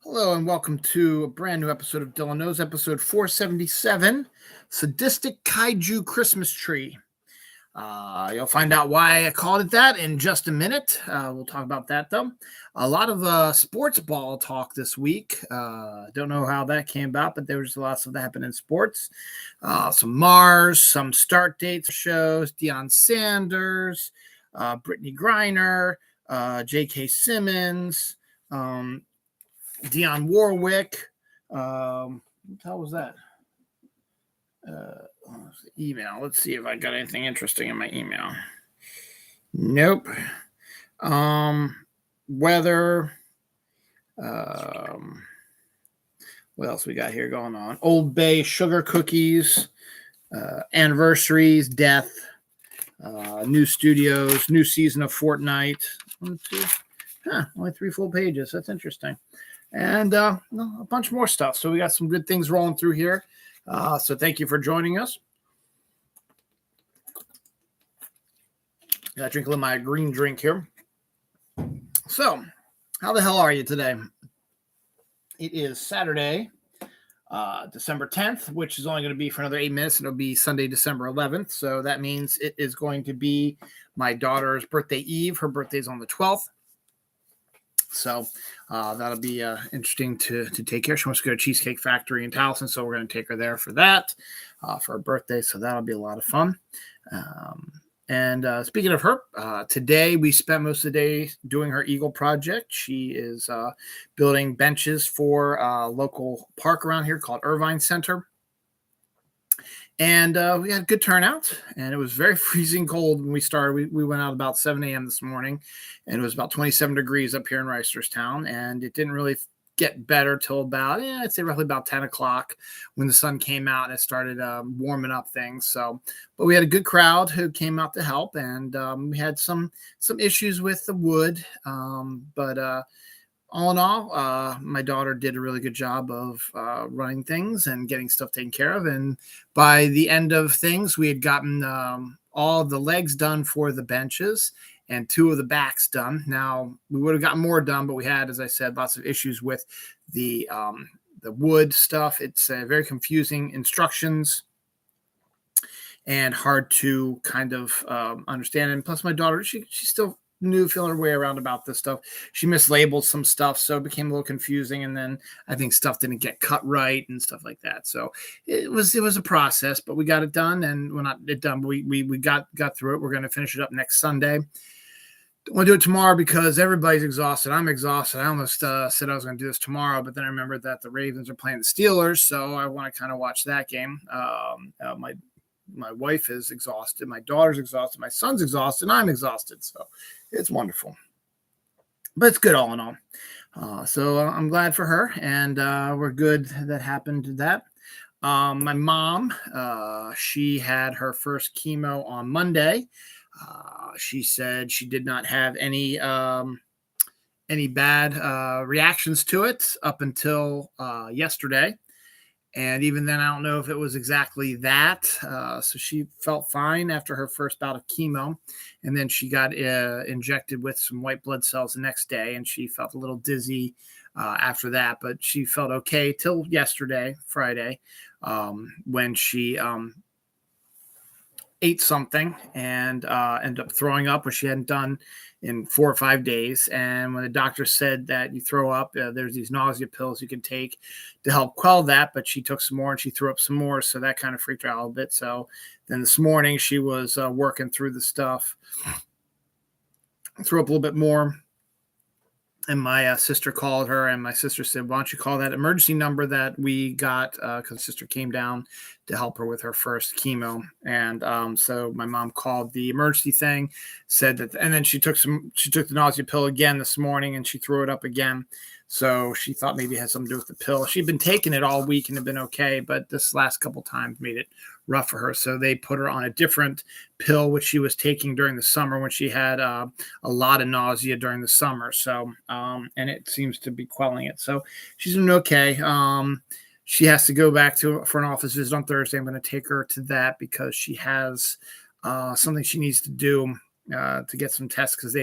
Hello and welcome to a brand new episode of Dylan Knows, episode 477, Sadistic Kaiju Christmas Tree. You'll find out why I called it that in just a minute. We'll talk about that though. A lot of sports ball talk this week. Don't know how that came about, but there was lots of that happening in sports. Some Mars, some start dates shows, Deion Sanders, Brittany Griner, J.K. Simmons, Dionne Warwick. What the hell was that? Email. Let's see if I got anything interesting in my email. Nope. Weather. What else we got here going on? Old Bay sugar cookies, anniversaries, death, new studios, new season of Fortnite. One, two. Only 3 full pages. That's interesting. And a bunch more stuff. So we got some good things rolling through here. So thank you for joining us. Got to drink a little of my green drink here. So, how the hell are you today? It is Saturday, December 10th, which is only going to be for another 8 minutes. It'll be Sunday, December 11th. So that means it is going to be my daughter's birthday eve. Her birthday's on the 12th. So that'll be interesting to take care. She wants to go to Cheesecake Factory in Towson, so we're going to take her there for that, for her birthday. So that'll be a lot of fun. And speaking of her, today we spent most of the day doing her Eagle project. She is building benches for a local park around here called Irvine Center. And we had a good turnout, and it was very freezing cold when we started. We went out about 7 a.m. this morning, and it was about 27 degrees up here in Reisterstown, and it didn't really get better till about, I'd say roughly about 10 o'clock when the sun came out and it started warming up things. So, but we had a good crowd who came out to help, and we had some issues with the wood, but all in all, my daughter did a really good job of running things and getting stuff taken care of. And by the end of things, we had gotten all the legs done for the benches and 2 of the backs done. Now, we would have gotten more done, but we had, as I said, lots of issues with the wood stuff. It's very confusing instructions and hard to kind of understand. And plus, my daughter, she still new feeling her way around about this stuff. She mislabeled some stuff, so it became a little confusing. And then I think stuff didn't get cut right and stuff like that. So it was a process, but we got it done. And we're not it done, but we got through it. We're going to finish it up next Sunday. Don't want to do it tomorrow because everybody's exhausted. I'm exhausted. I almost said I was going to do this tomorrow, but then I remembered that the Ravens are playing the Steelers, so I want to kind of watch that game. My wife is exhausted. My daughter's exhausted. My son's exhausted. And I'm exhausted. So it's wonderful. But it's good all in all. So I'm glad for her. And we're good that happened to that. My mom, she had her first chemo on Monday. She said she did not have any bad reactions to it up until yesterday. And even then, I don't know if it was exactly that. So she felt fine after her first bout of chemo. And then she got injected with some white blood cells the next day. And she felt a little dizzy after that. But she felt okay till yesterday, Friday, when she ate something and ended up throwing up, which she hadn't done in 4 or 5 days. And when the doctor said that you throw up, there's these nausea pills you can take to help quell that. But she took some more and she threw up some more. So that kind of freaked her out a bit. So then this morning she was working through the stuff, threw up a little bit more. And my sister called her, and my sister said, why don't you call that emergency number that we got, because sister came down to help her with her first chemo. And so my mom called the emergency thing, said that, and then she took the nausea pill again this morning, and she threw it up again. So she thought maybe it had something to do with the pill. She'd been taking it all week and had been okay, but this last couple times made it rough for her. So they put her on a different pill, which she was taking during the summer when she had a lot of nausea during the summer. So, and it seems to be quelling it. So she's doing okay. She has to go back for an office visit on Thursday. I'm going to take her to that because she has something she needs to do to get some tests, because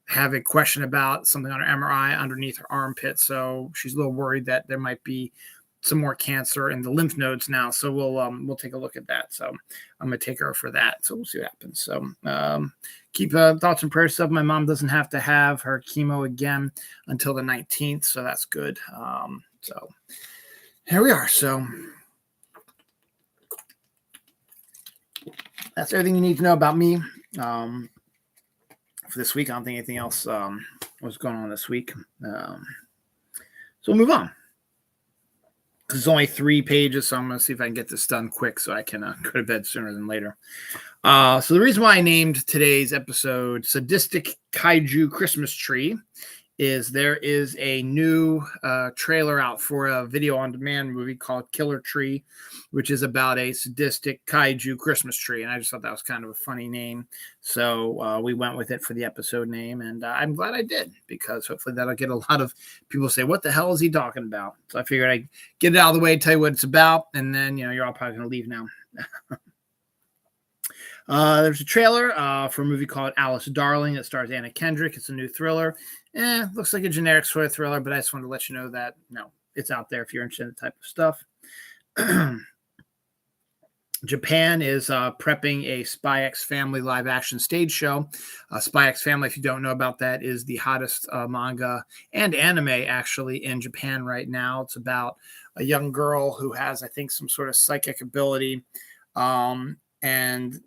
have a question about something on her MRI underneath her armpit. So she's a little worried that there might be some more cancer in the lymph nodes now. So we'll take a look at that. So I'm going to take her for that. So we'll see what happens. So keep thoughts and prayers up. My mom doesn't have to have her chemo again until the 19th. So that's good. So here we are. So that's everything you need to know about me for this week. I don't think anything else was going on this week. So we'll move on. It's only 3 pages, so I'm going to see if I can get this done quick so I can go to bed sooner than later. So the reason why I named today's episode Sadistic Kaiju Christmas Tree is there is a new trailer out for a video-on-demand movie called Killer Tree, which is about a sadistic kaiju Christmas tree. And I just thought that was kind of a funny name. So we went with it for the episode name. And I'm glad I did, because hopefully that'll get a lot of people say, what the hell is he talking about? So I figured I'd get it out of the way, tell you what it's about. And then, you're all probably going to leave now. There's a trailer for a movie called Alice Darling that stars Anna Kendrick. It's a new thriller. Looks like a generic sort of thriller, but I just wanted to let you know that, it's out there if you're interested in the type of stuff. Japan is prepping a Spy X Family live action stage show. Spy X Family, if you don't know about that, is the hottest manga and anime actually in Japan right now. It's about a young girl who has, I think, some sort of psychic ability. And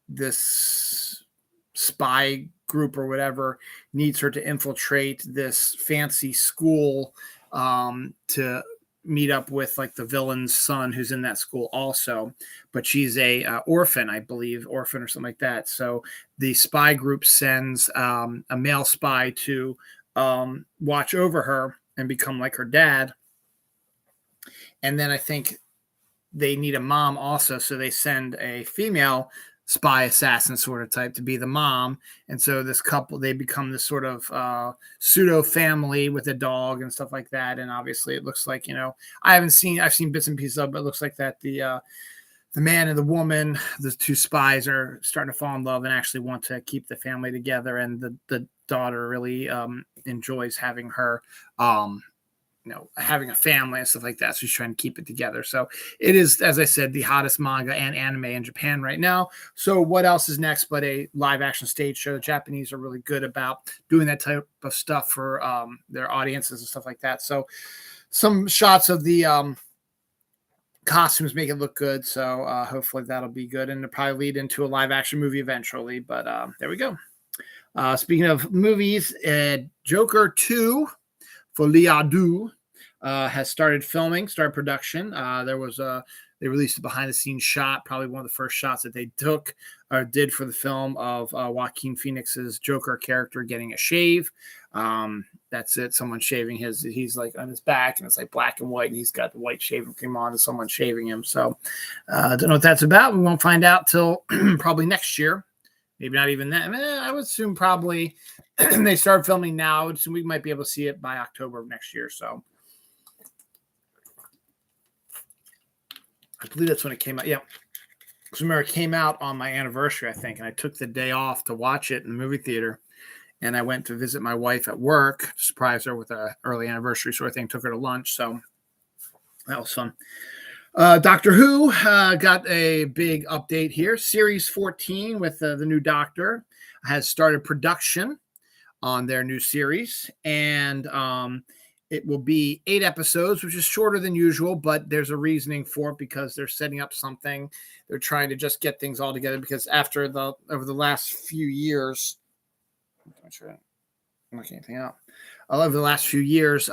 this spy group or whatever needs her to infiltrate this fancy school to meet up with like the villain's son who's in that school also, but she's a orphan, I believe, or something like that. So the spy group sends a male spy to watch over her and become like her dad. And then I think they need a mom also, so they send a female spy assassin sort of type to be the mom. And so this couple, they become this sort of pseudo family with a dog and stuff like that. And obviously it looks like, I've seen bits and pieces of it, but it looks like that the man and the woman, the 2 spies, are starting to fall in love and actually want to keep the family together. And the daughter really enjoys having her having a family and stuff like that. So she's trying to keep it together. So it is, as I said, the hottest manga and anime in Japan right now. So what else is next but a live action stage show? The Japanese are really good about doing that type of stuff for their audiences and stuff like that. So some shots of the costumes make it look good. So hopefully that'll be good. And it'll probably lead into a live action movie eventually. But there we go. Speaking of movies, Joker 2 for Liadu has started production. They released a behind-the-scenes shot, probably one of the first shots that they took or did for the film of Joaquin Phoenix's Joker character getting a shave. That's it. Someone shaving he's like on his back, and it's like black and white, and he's got the white shaving cream on, and someone shaving him. So I don't know what that's about. We won't find out till probably next year. Maybe not even that. I would assume probably they start filming now, so we might be able to see it by October of next year. So I believe that's when it came out. Yeah. Because remember, it came out on my anniversary, I think, and I took the day off to watch it in the movie theater. And I went to visit my wife at work, surprise her with an early anniversary sort of thing, took her to lunch. So that was fun. Doctor Who got a big update here. Series 14 with the new Doctor has started production on their new series. And it will be 8 episodes, which is shorter than usual, but there's a reasoning for it because they're setting up something. They're trying to just get things all together because over the last few years, I'm sure I'm looking anything out. Over the last few years,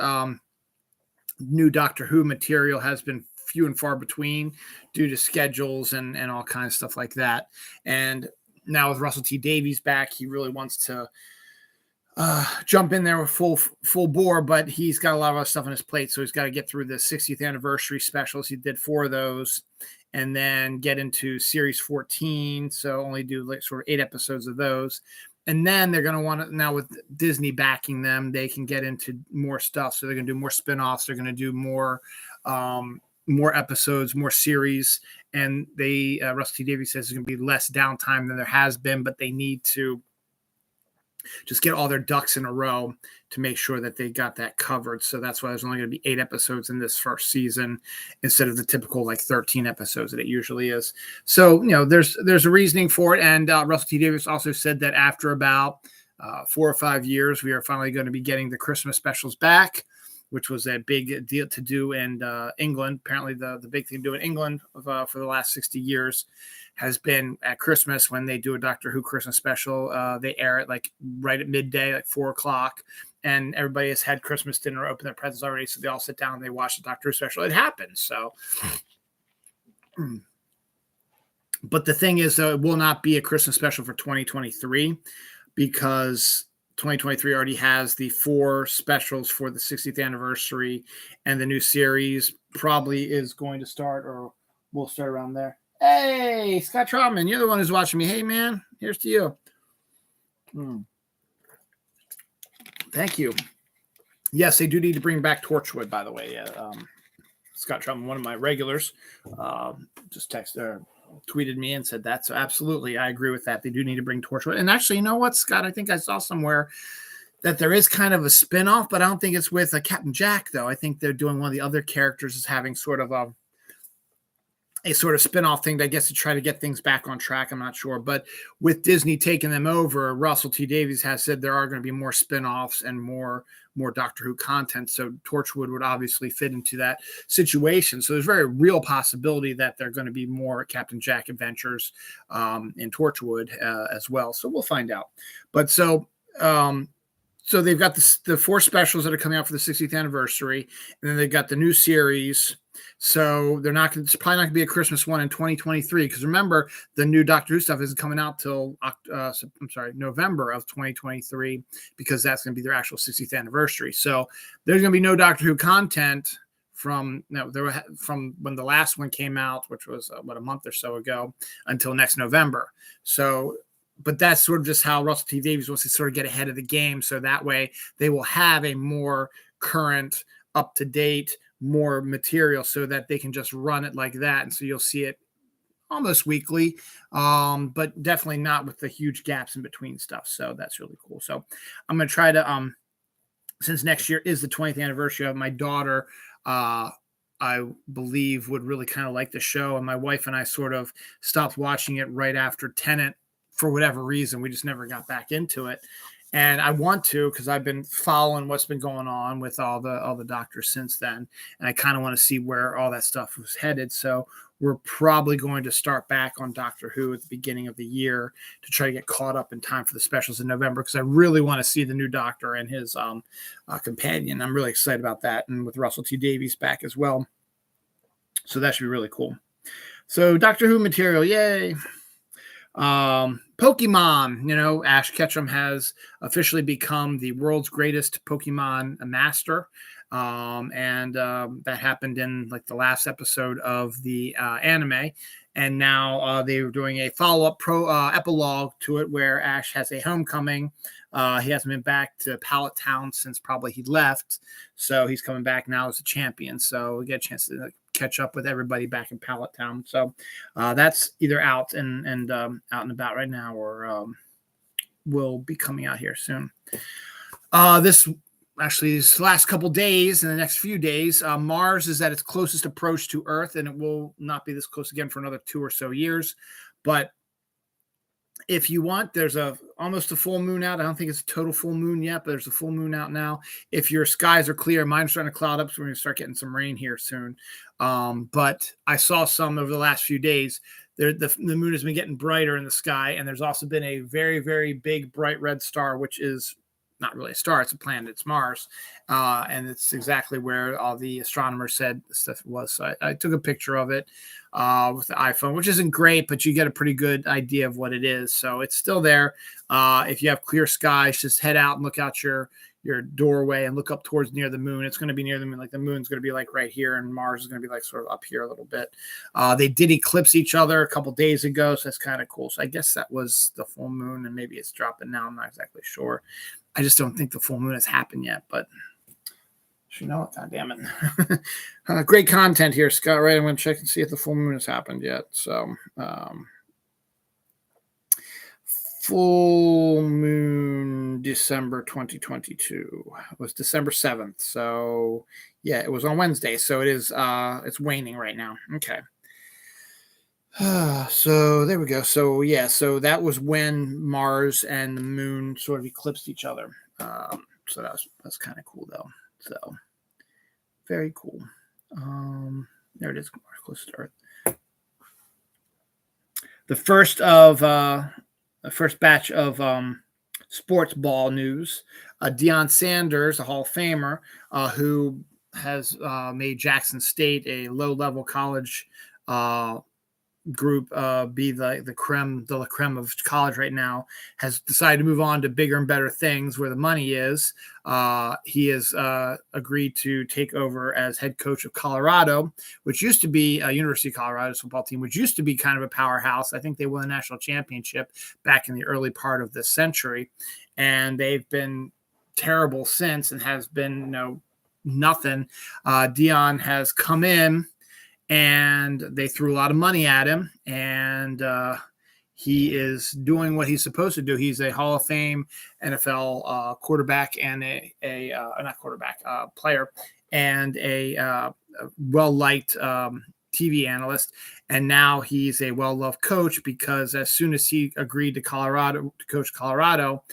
new Doctor Who material has been few and far between due to schedules and all kinds of stuff like that. And now with Russell T Davies back, he really wants to jump in there with full bore, but he's got a lot of other stuff on his plate. So he's got to get through the 60th anniversary specials. He did 4 of those and then get into series 14. So only do like sort of 8 episodes of those. And then they're going to want to, now with Disney backing them, they can get into more stuff. So they're going to do more spinoffs. They're going to do more episodes, more series. And Russell T Davies says there's going to be less downtime than there has been, but they need to just get all their ducks in a row to make sure that they got that covered. So that's why there's only going to be 8 episodes in this first season instead of the typical 13 episodes that it usually is. So, there's a reasoning for it. And Russell T. Davies also said that after about 4 or 5 years, we are finally going to be getting the Christmas specials back, which was a big deal to do in England. Apparently the big thing to do in England for the last 60 years has been at Christmas when they do a Doctor Who Christmas special. They air it right at midday, 4 o'clock, and everybody has had Christmas dinner, open their presents already, so they all sit down and they watch the Doctor Who special. It happens. So, but the thing is, though, it will not be a Christmas special for 2023 because 2023 already has the 4 specials for the 60th anniversary, and the new series probably is going to start, or will start around there. Hey, Scott Troutman, you're the one who's watching me. Hey, man, here's to you. Thank you. Yes, they do need to bring back Torchwood, by the way. Scott Troutman, one of my regulars, just tweeted me and said that. So absolutely, I agree with that. They do need to bring Torchwood. And actually, you know what, Scott? I think I saw somewhere that there is kind of a spinoff, but I don't think it's with Captain Jack, though. I think they're doing one of the other characters as having sort of a sort of spinoff thing, I guess, to try to get things back on track. I'm not sure. But with Disney taking them over, Russell T. Davies has said there are going to be more spinoffs and more Doctor Who content. So Torchwood would obviously fit into that situation. So there's very real possibility that there are going to be more Captain Jack adventures in Torchwood as well. So we'll find out. But so they've got the 4 specials that are coming out for the 60th anniversary, and then they've got the new series. So it's probably not going to be a Christmas one in 2023, because remember, the new Doctor Who stuff isn't coming out till November of 2023, because that's going to be their actual 60th anniversary. So there's going to be no Doctor Who content from when the last one came out, which was a month or so ago, until next November. So, but that's sort of just how Russell T. Davies wants to sort of get ahead of the game, so that way they will have a more current, up-to-date, more material, so that they can just run it like that. And so you'll see it almost weekly, but definitely not with the huge gaps in between stuff. So that's really cool. So I'm going to try to, since next year is the 20th anniversary of my daughter, I believe would really kind of like the show. And my wife and I sort of stopped watching it right after Tenet for whatever reason. We just never got back into it. And I want to, because I've been following what's been going on with all the doctors since then. And I kind of want to see where all that stuff was headed. So we're probably going to start back on Doctor Who at the beginning of the year to try to get caught up in time for the specials in November, because I really want to see the new Doctor and his companion. I'm really excited about that. And with Russell T. Davies back as well. So that should be really cool. So Doctor Who material, yay. Pokemon, Ash Ketchum has officially become the world's greatest Pokemon master. And that happened in the last episode of the anime. And now they were doing a follow-up epilogue to it, where Ash has a homecoming. He hasn't been back to Pallet Town since probably he left. So he's coming back now as a champion. So we get a chance to catch up with everybody back in Pallet Town. So that's either out and out and about right now, or will be coming out here soon. These last couple days, in the next few days, Mars is at its closest approach to Earth, and it will not be this close again for another 2 or so years. But if you want, there's almost a full moon out. I don't think it's a total full moon yet, but there's a full moon out now. If your skies are clear, mine's starting to cloud up, so we're going to start getting some rain here soon. But I saw some over the last few days. The moon has been getting brighter in the sky, and there's also been a very, very big bright red star, which is not really a star, it's a planet, it's Mars. And it's exactly where all the astronomers said the stuff was. So I took a picture of it with the iPhone, which isn't great, but you get a pretty good idea of what it is. So it's still there. If you have clear skies, just head out and look out your doorway and look up towards near the moon. It's going to be near the moon. The moon's going to be right here, and Mars is going to be sort of up here a little bit. They did eclipse each other a couple days ago, so that's kind of cool. So I guess that was the full moon, and maybe it's dropping now. I'm not exactly sure. I just don't think the full moon has happened yet, but you know what? God damn it. Great content here, Scott. Right. I'm going to check and see if the full moon has happened yet. So, full moon December 2022. It was December 7th. So yeah, it was on Wednesday. So it is it's waning right now. Okay. So there we go. So yeah, so that was when Mars and the moon sort of eclipsed each other. So that's kind of cool though. So very cool. There it is, close to Earth. The first batch of sports ball news. Deion Sanders, a Hall of Famer, who has made Jackson State a low-level college group be the creme de la creme of college right now, has decided to move on to bigger and better things where the money is. He has agreed to take over as head coach of Colorado, which used to be University of Colorado's football team, which used to be kind of a powerhouse. I think they won a national championship back in the early part of this century, and they've been terrible since and has been nothing. Deion has come in and they threw a lot of money at him, and he is doing what he's supposed to do. He's a Hall of Fame NFL quarterback and player, and a well-liked TV analyst. And now he's a well-loved coach because as soon as he agreed to coach Colorado,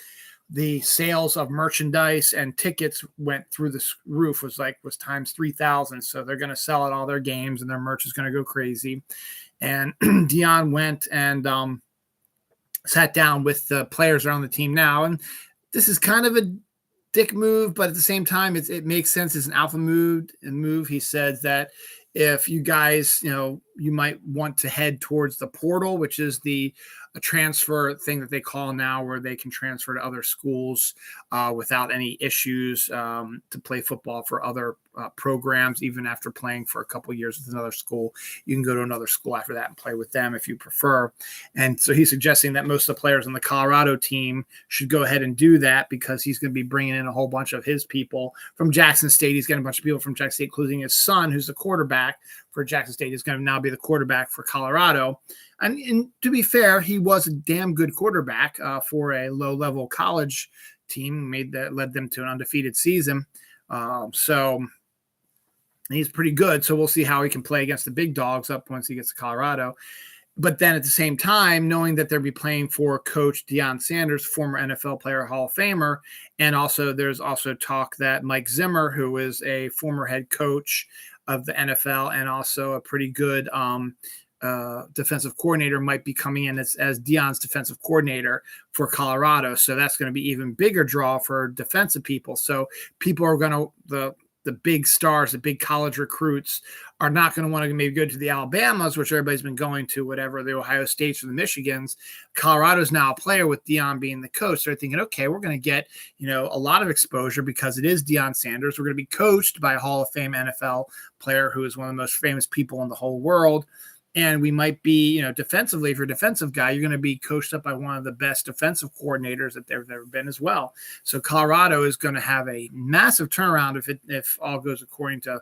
the sales of merchandise and tickets went through the roof, was times 3,000. So they're going to sell at all their games and their merch is going to go crazy. And Deion went and sat down with the players around the team now. And this is kind of a dick move, but at the same time, it makes sense. It's an alpha move. He says that if you guys, you might want to head towards the portal, which is a transfer thing that they call now, where they can transfer to other schools without any issues to play football for other programs. Even after playing for a couple of years with another school, you can go to another school after that and play with them if you prefer. And so he's suggesting that most of the players on the Colorado team should go ahead and do that, because he's going to be bringing in a whole bunch of his people from Jackson State. He's getting a bunch of people from Jackson State, including his son, who's the quarterback for Jackson State, is going to now be the quarterback for Colorado. And to be fair, he was a damn good quarterback for a low-level college team. Led them to an undefeated season. So he's pretty good. So we'll see how he can play against the big dogs up once he gets to Colorado. But then at the same time, knowing that they'll be playing for Coach Deion Sanders, former NFL player, Hall of Famer, and also there's also talk that Mike Zimmer, who is a former head coach of the NFL and also a pretty good defensive coordinator, might be coming in as Deion's defensive coordinator for Colorado. So that's going to be even bigger draw for defensive people. So people are going to, the big stars, the big college recruits are not going to want to maybe go to the Alabamas, which everybody's been going to, whatever, the Ohio States or the Michigans. Colorado's now a player with Deion being the coach. So they're thinking, okay, we're going to get, a lot of exposure because it is Deion Sanders. We're going to be coached by a Hall of Fame NFL player who is one of the most famous people in the whole world. And we might be, defensively, if you're a defensive guy, you're going to be coached up by one of the best defensive coordinators that there's ever been as well. So Colorado is going to have a massive turnaround if all goes according to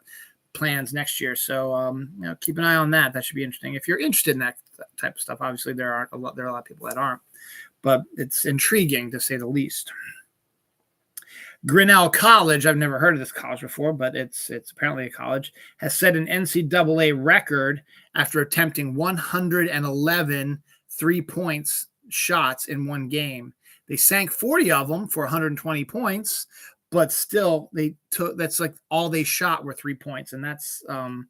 plans next year. So, keep an eye on that. That should be interesting. If you're interested in that type of stuff, obviously there are a lot of people that aren't, but it's intriguing to say the least. Grinnell College, I've never heard of this college before, but it's apparently a college, has set an NCAA record after attempting 111 3-point shots in one game. They sank 40 of them for 120 points, but still that's like all they shot were 3 points, and that's not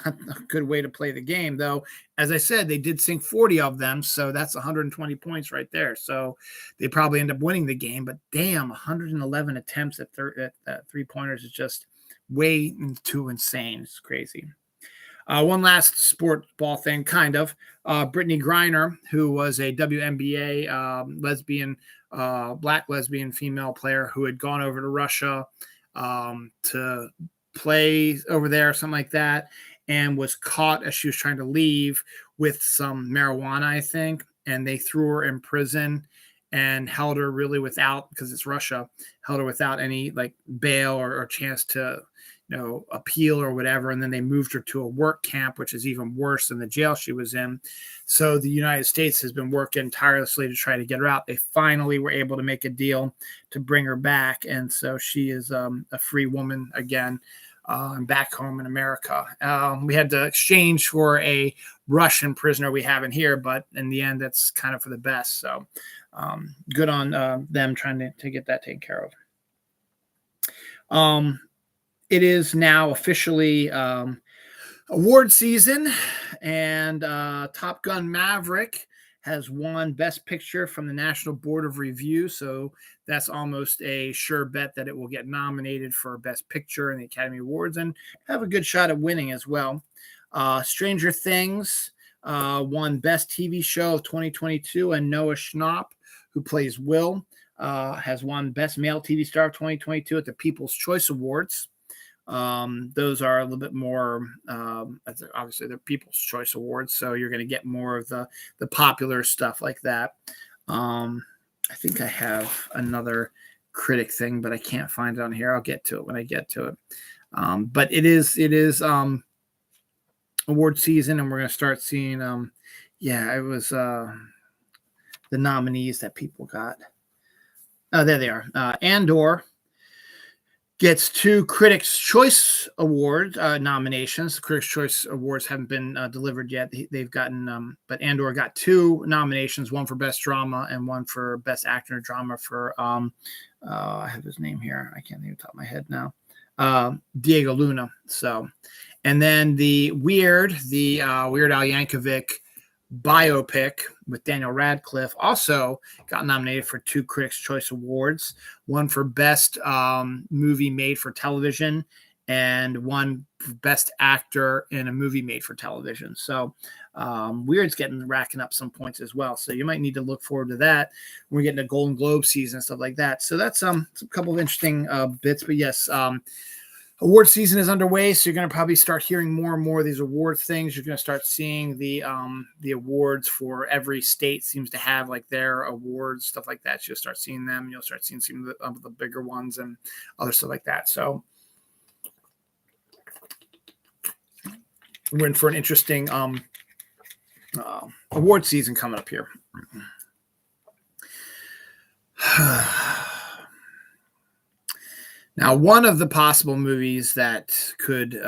a good way to play the game, though. As I said, they did sink 40 of them, so that's 120 points right there. So they probably end up winning the game. But damn, 111 attempts at three-pointers is just way too insane. It's crazy. One last sport ball thing, kind of. Brittany Griner, who was a WNBA black lesbian female player who had gone over to Russia to play over there, something like that, and was caught as she was trying to leave with some marijuana, I think, and they threw her in prison and held her really without, because it's Russia, held her without any like bail or chance to appeal or whatever. And then they moved her to a work camp, which is even worse than the jail she was in. So the United States has been working tirelessly to try to get her out. They finally were able to make a deal to bring her back. And so she is a free woman again. And back home in America. We had to exchange for a Russian prisoner we have in here, but in the end, that's kind of for the best. So good on them trying to get that taken care of. It is now officially award season, and Top Gun Maverick has won Best Picture from the National Board of Review. So that's almost a sure bet that it will get nominated for Best Picture in the Academy Awards and have a good shot at winning as well. Stranger Things won Best TV Show of 2022, and Noah Schnapp, who plays Will, has won Best Male TV Star of 2022 at the People's Choice Awards. Those are a little bit more, obviously they're People's Choice Awards, so you're going to get more of the popular stuff like that. I think I have another critic thing, but I can't find it on here. I'll get to it when I get to it. But it is award season, and we're going to start seeing, it was the nominees that people got. Oh, there they are. Andor gets 2 Critics' Choice Award nominations. The Critics' Choice Awards haven't been delivered yet. They've gotten, but Andor got 2 nominations, one for Best Drama and one for Best Actor in Drama for, I have his name here. I can't think of the top of my head now. Diego Luna. So, and then the Weird Al Yankovic biopic with Daniel Radcliffe also got nominated for 2 Critics' Choice Awards, one for Best Movie Made for Television and one for Best Actor in a Movie Made for Television. So Weird's racking up some points as well. So you might need to look forward to that. We're getting a Golden Globe season and stuff like that. So that's a couple of interesting bits. But yes, award season is underway, so you're going to probably start hearing more and more of these award things. You're going to start seeing the awards for every state seems to have like their awards, stuff like that. You'll start seeing them. You'll start seeing some of the bigger ones and other stuff like that. So we're in for an interesting award season coming up here. Now, one of the possible movies that could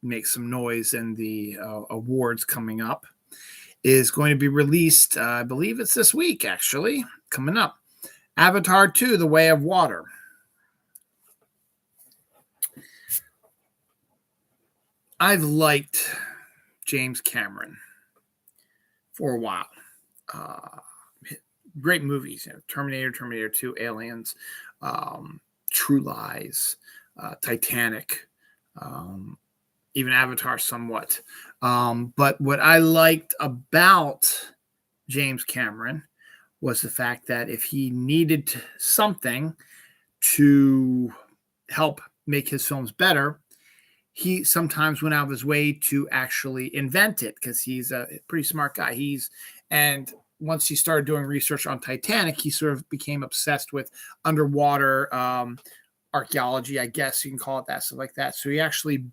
make some noise in the awards coming up is going to be released, I believe it's this week, actually, coming up. Avatar 2, The Way of Water. I've liked James Cameron for a while. Great movies, Terminator 2, Aliens, True Lies, Titanic, even Avatar somewhat. But what I liked about James Cameron was the fact that if he needed something to help make his films better, he sometimes went out of his way to actually invent it because he's a pretty smart guy. And once he started doing research on Titanic, he sort of became obsessed with underwater archaeology, I guess you can call it that, stuff like that. So he actually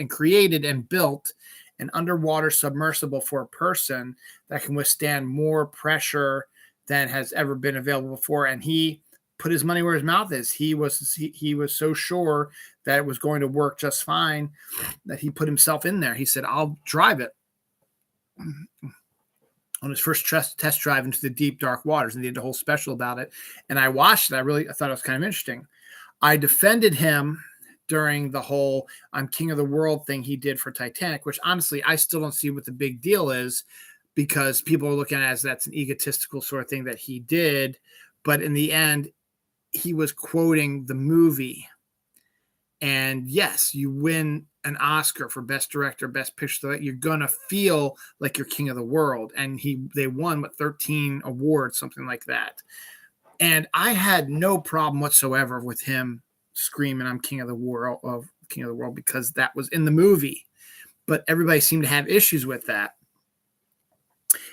created and built an underwater submersible for a person that can withstand more pressure than has ever been available before. And he put his money where his mouth is. He was so sure that it was going to work just fine that he put himself in there. He said, "I'll drive it." On his first test drive into the deep, dark waters, and they did a whole special about it. And I watched it. I thought it was kind of interesting. I defended him during the whole "I'm King of the World" thing he did for Titanic, which honestly, I still don't see what the big deal is because people are looking at it as that's an egotistical sort of thing that he did. But in the end, he was quoting the movie. And yes, you win an Oscar for Best Director, Best Picture, you're gonna feel like you're king of the world. And they won 13 awards, something like that. And I had no problem whatsoever with him screaming, "I'm king of the world," because that was in the movie. But everybody seemed to have issues with that.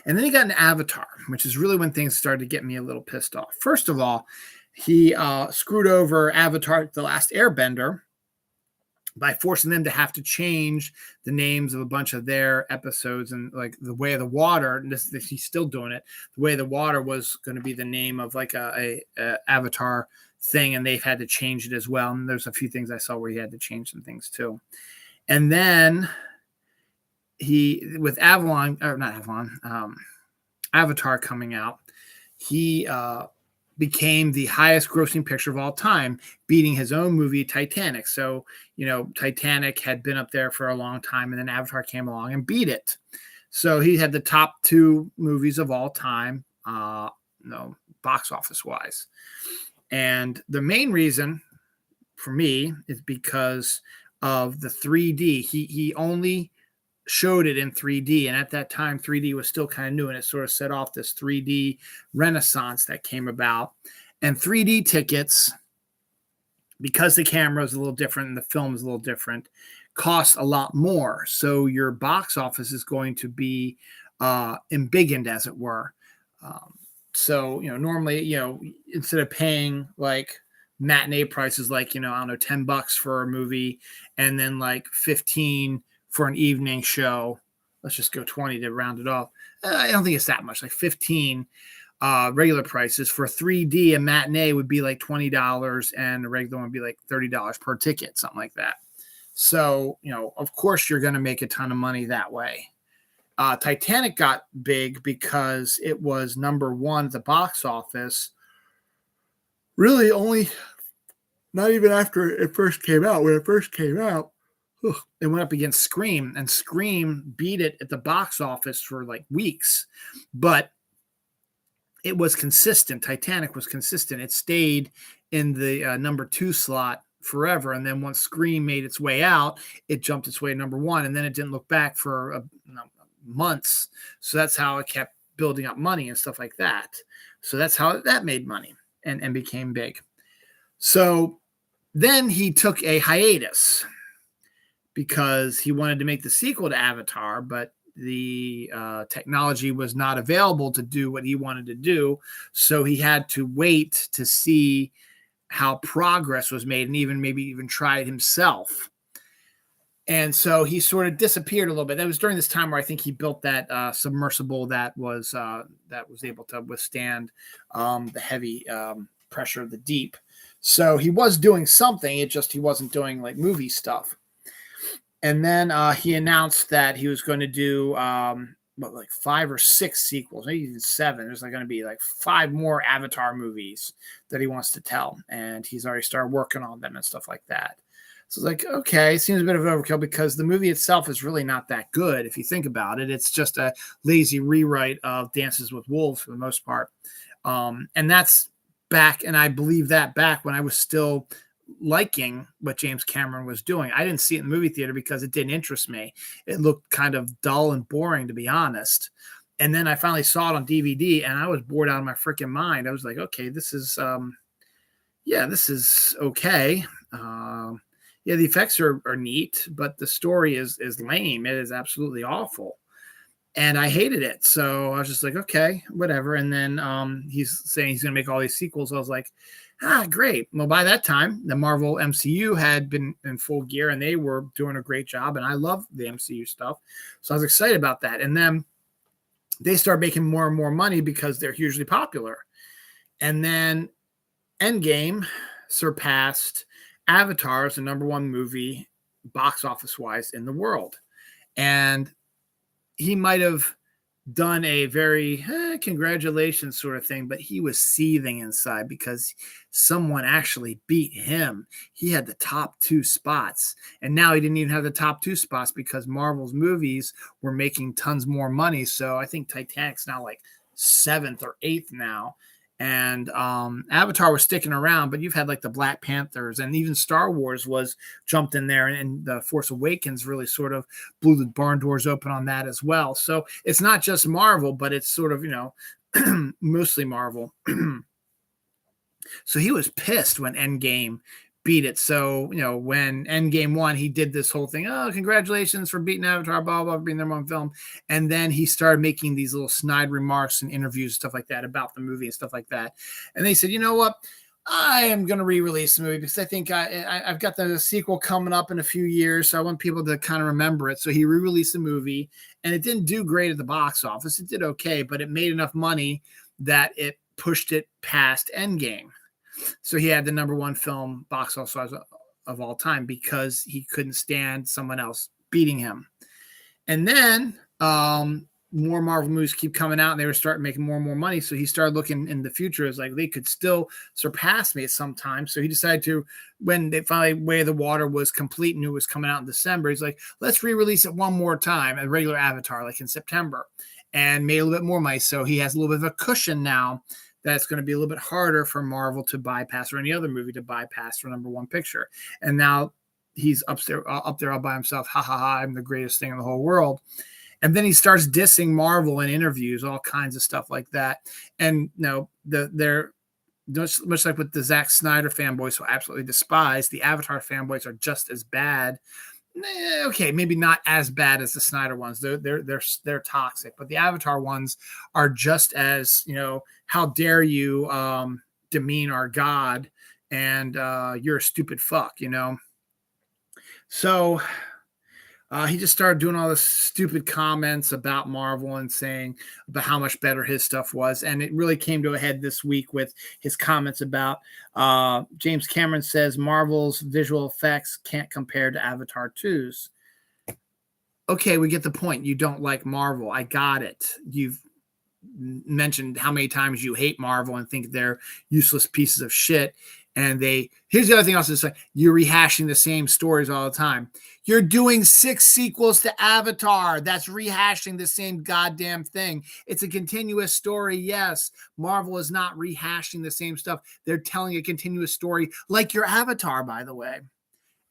And then he got an Avatar, which is really when things started to get me a little pissed off. First of all, he screwed over Avatar: The Last Airbender by forcing them to have to change the names of a bunch of their episodes. And like The Way of the Water, and this he's still doing it. The Way of the Water was going to be the name of like a Avatar thing, and they've had to change it as well. And there's a few things I saw where he had to change some things too. And then with Avatar coming out, he became the highest grossing picture of all time, beating his own movie Titanic. So, Titanic had been up there for a long time, and then Avatar came along and beat it. So he had the top 2 movies of all time, box office wise. And the main reason for me is because of the 3D. He only showed it in 3D, and at that time 3D was still kind of new, and it sort of set off this 3D renaissance that came about. And 3D tickets, because the camera is a little different and the film is a little different, cost a lot more. So your box office is going to be embiggened, as it were. So normally, instead of paying like matinee prices, like, I don't know, $10 for a movie, and then like 15 for an evening show, let's just go 20 to round it off. I don't think it's that much, like 15 regular prices. For 3D, a matinee would be like $20, and a regular one would be like $30 per ticket, something like that. So, of course you're going to make a ton of money that way. Titanic got big because it was number 1 at the box office, really only not even after it first came out. When it first came out, it went up against Scream, and Scream beat it at the box office for like weeks, but it was consistent. Titanic was consistent. It stayed in the number 2 slot forever. And then once Scream made its way out, it jumped its way to number 1, and then it didn't look back for months. So that's how it kept building up money and stuff like that. So that's how that made money and became big. So then he took a hiatus because he wanted to make the sequel to Avatar, but the technology was not available to do what he wanted to do. So he had to wait to see how progress was made, and maybe even try it himself. And so he sort of disappeared a little bit. That was during this time where I think he built that submersible that was able to withstand the heavy pressure of the deep. So he was doing something. He wasn't doing like movie stuff. And then he announced that he was going to do like 5 or 6 sequels, maybe even 7. There's like going to be like 5 more Avatar movies that he wants to tell, and he's already started working on them and stuff like that. So it's like, okay, seems a bit of an overkill because the movie itself is really not that good if you think about it. It's just a lazy rewrite of Dances with Wolves for the most part, and that's back. And I believe that back when I was still liking what James Cameron was doing. I didn't see it in the movie theater because it didn't interest me. It looked kind of dull and boring, to be honest. And then I finally saw it on DVD, and I was bored out of my freaking mind. I was like, okay, this is okay. The effects are neat, but the story is lame. It is absolutely awful. And I hated it. So I was just like, okay, whatever. And then he's saying he's going to make all these sequels. I was like, great. Well, by that time, the Marvel MCU had been in full gear, and they were doing a great job. And I love the MCU stuff. So I was excited about that. And then they start making more and more money because they're hugely popular. And then Endgame surpassed Avatar as the number 1 movie box office wise in the world. And he might have done a very congratulations sort of thing, but he was seething inside because someone actually beat him. He had the top 2 spots, and now he didn't even have the top 2 spots because Marvel's movies were making tons more money. So I think Titanic's now like 7th or 8th now. And Avatar was sticking around, but you've had like the Black Panthers, and even Star Wars was jumped in there, and The Force Awakens really sort of blew the barn doors open on that as well. So it's not just Marvel, but it's sort of, mostly Marvel. So he was pissed when Endgame beat it. So, when Endgame won, he did this whole thing. Oh, congratulations for beating Avatar, blah, blah, being number 1 film. And then he started making these little snide remarks and interviews, stuff like that about the movie and stuff like that. And they said, you know what? I am going to re-release the movie because I think I've got the sequel coming up in a few years, so I want people to kind of remember it. So he re-released the movie, and it didn't do great at the box office. It did okay, but it made enough money that it pushed it past Endgame. So he had the number one film box office of all time because he couldn't stand someone else beating him. And then more Marvel movies keep coming out, and they were starting making more and more money. So he started looking in the future as like they could still surpass me at some time. So he decided to, when they finally Way of the Water was complete and knew it was coming out in December, he's like, let's re-release it one more time, a regular Avatar, like in September, and made a little bit more money. So he has a little bit of a cushion now that's going to be a little bit harder for Marvel to bypass or any other movie to bypass for number one picture. And now he's up there all by himself. Ha ha ha! I'm the greatest thing in the whole world. And then he starts dissing Marvel in interviews, all kinds of stuff like that. And they're much like with the Zack Snyder fanboys who absolutely despise, the Avatar fanboys are just as bad. Okay, maybe not as bad as the Snyder ones. They're toxic, but the Avatar ones are just as, how dare you demean our God, and you're a stupid fuck, So he just started doing all this stupid comments about Marvel and saying about how much better his stuff was. And it really came to a head this week with his comments about James Cameron says Marvel's visual effects can't compare to Avatar 2's. Okay, we get the point. You don't like Marvel. I got it. You've mentioned how many times you hate Marvel and think they're useless pieces of shit. And here's the other thing also, like, you're rehashing the same stories all the time. You're doing 6 sequels to Avatar. That's rehashing the same goddamn thing. It's a continuous story. Yes, Marvel is not rehashing the same stuff. They're telling a continuous story, like your Avatar, by the way.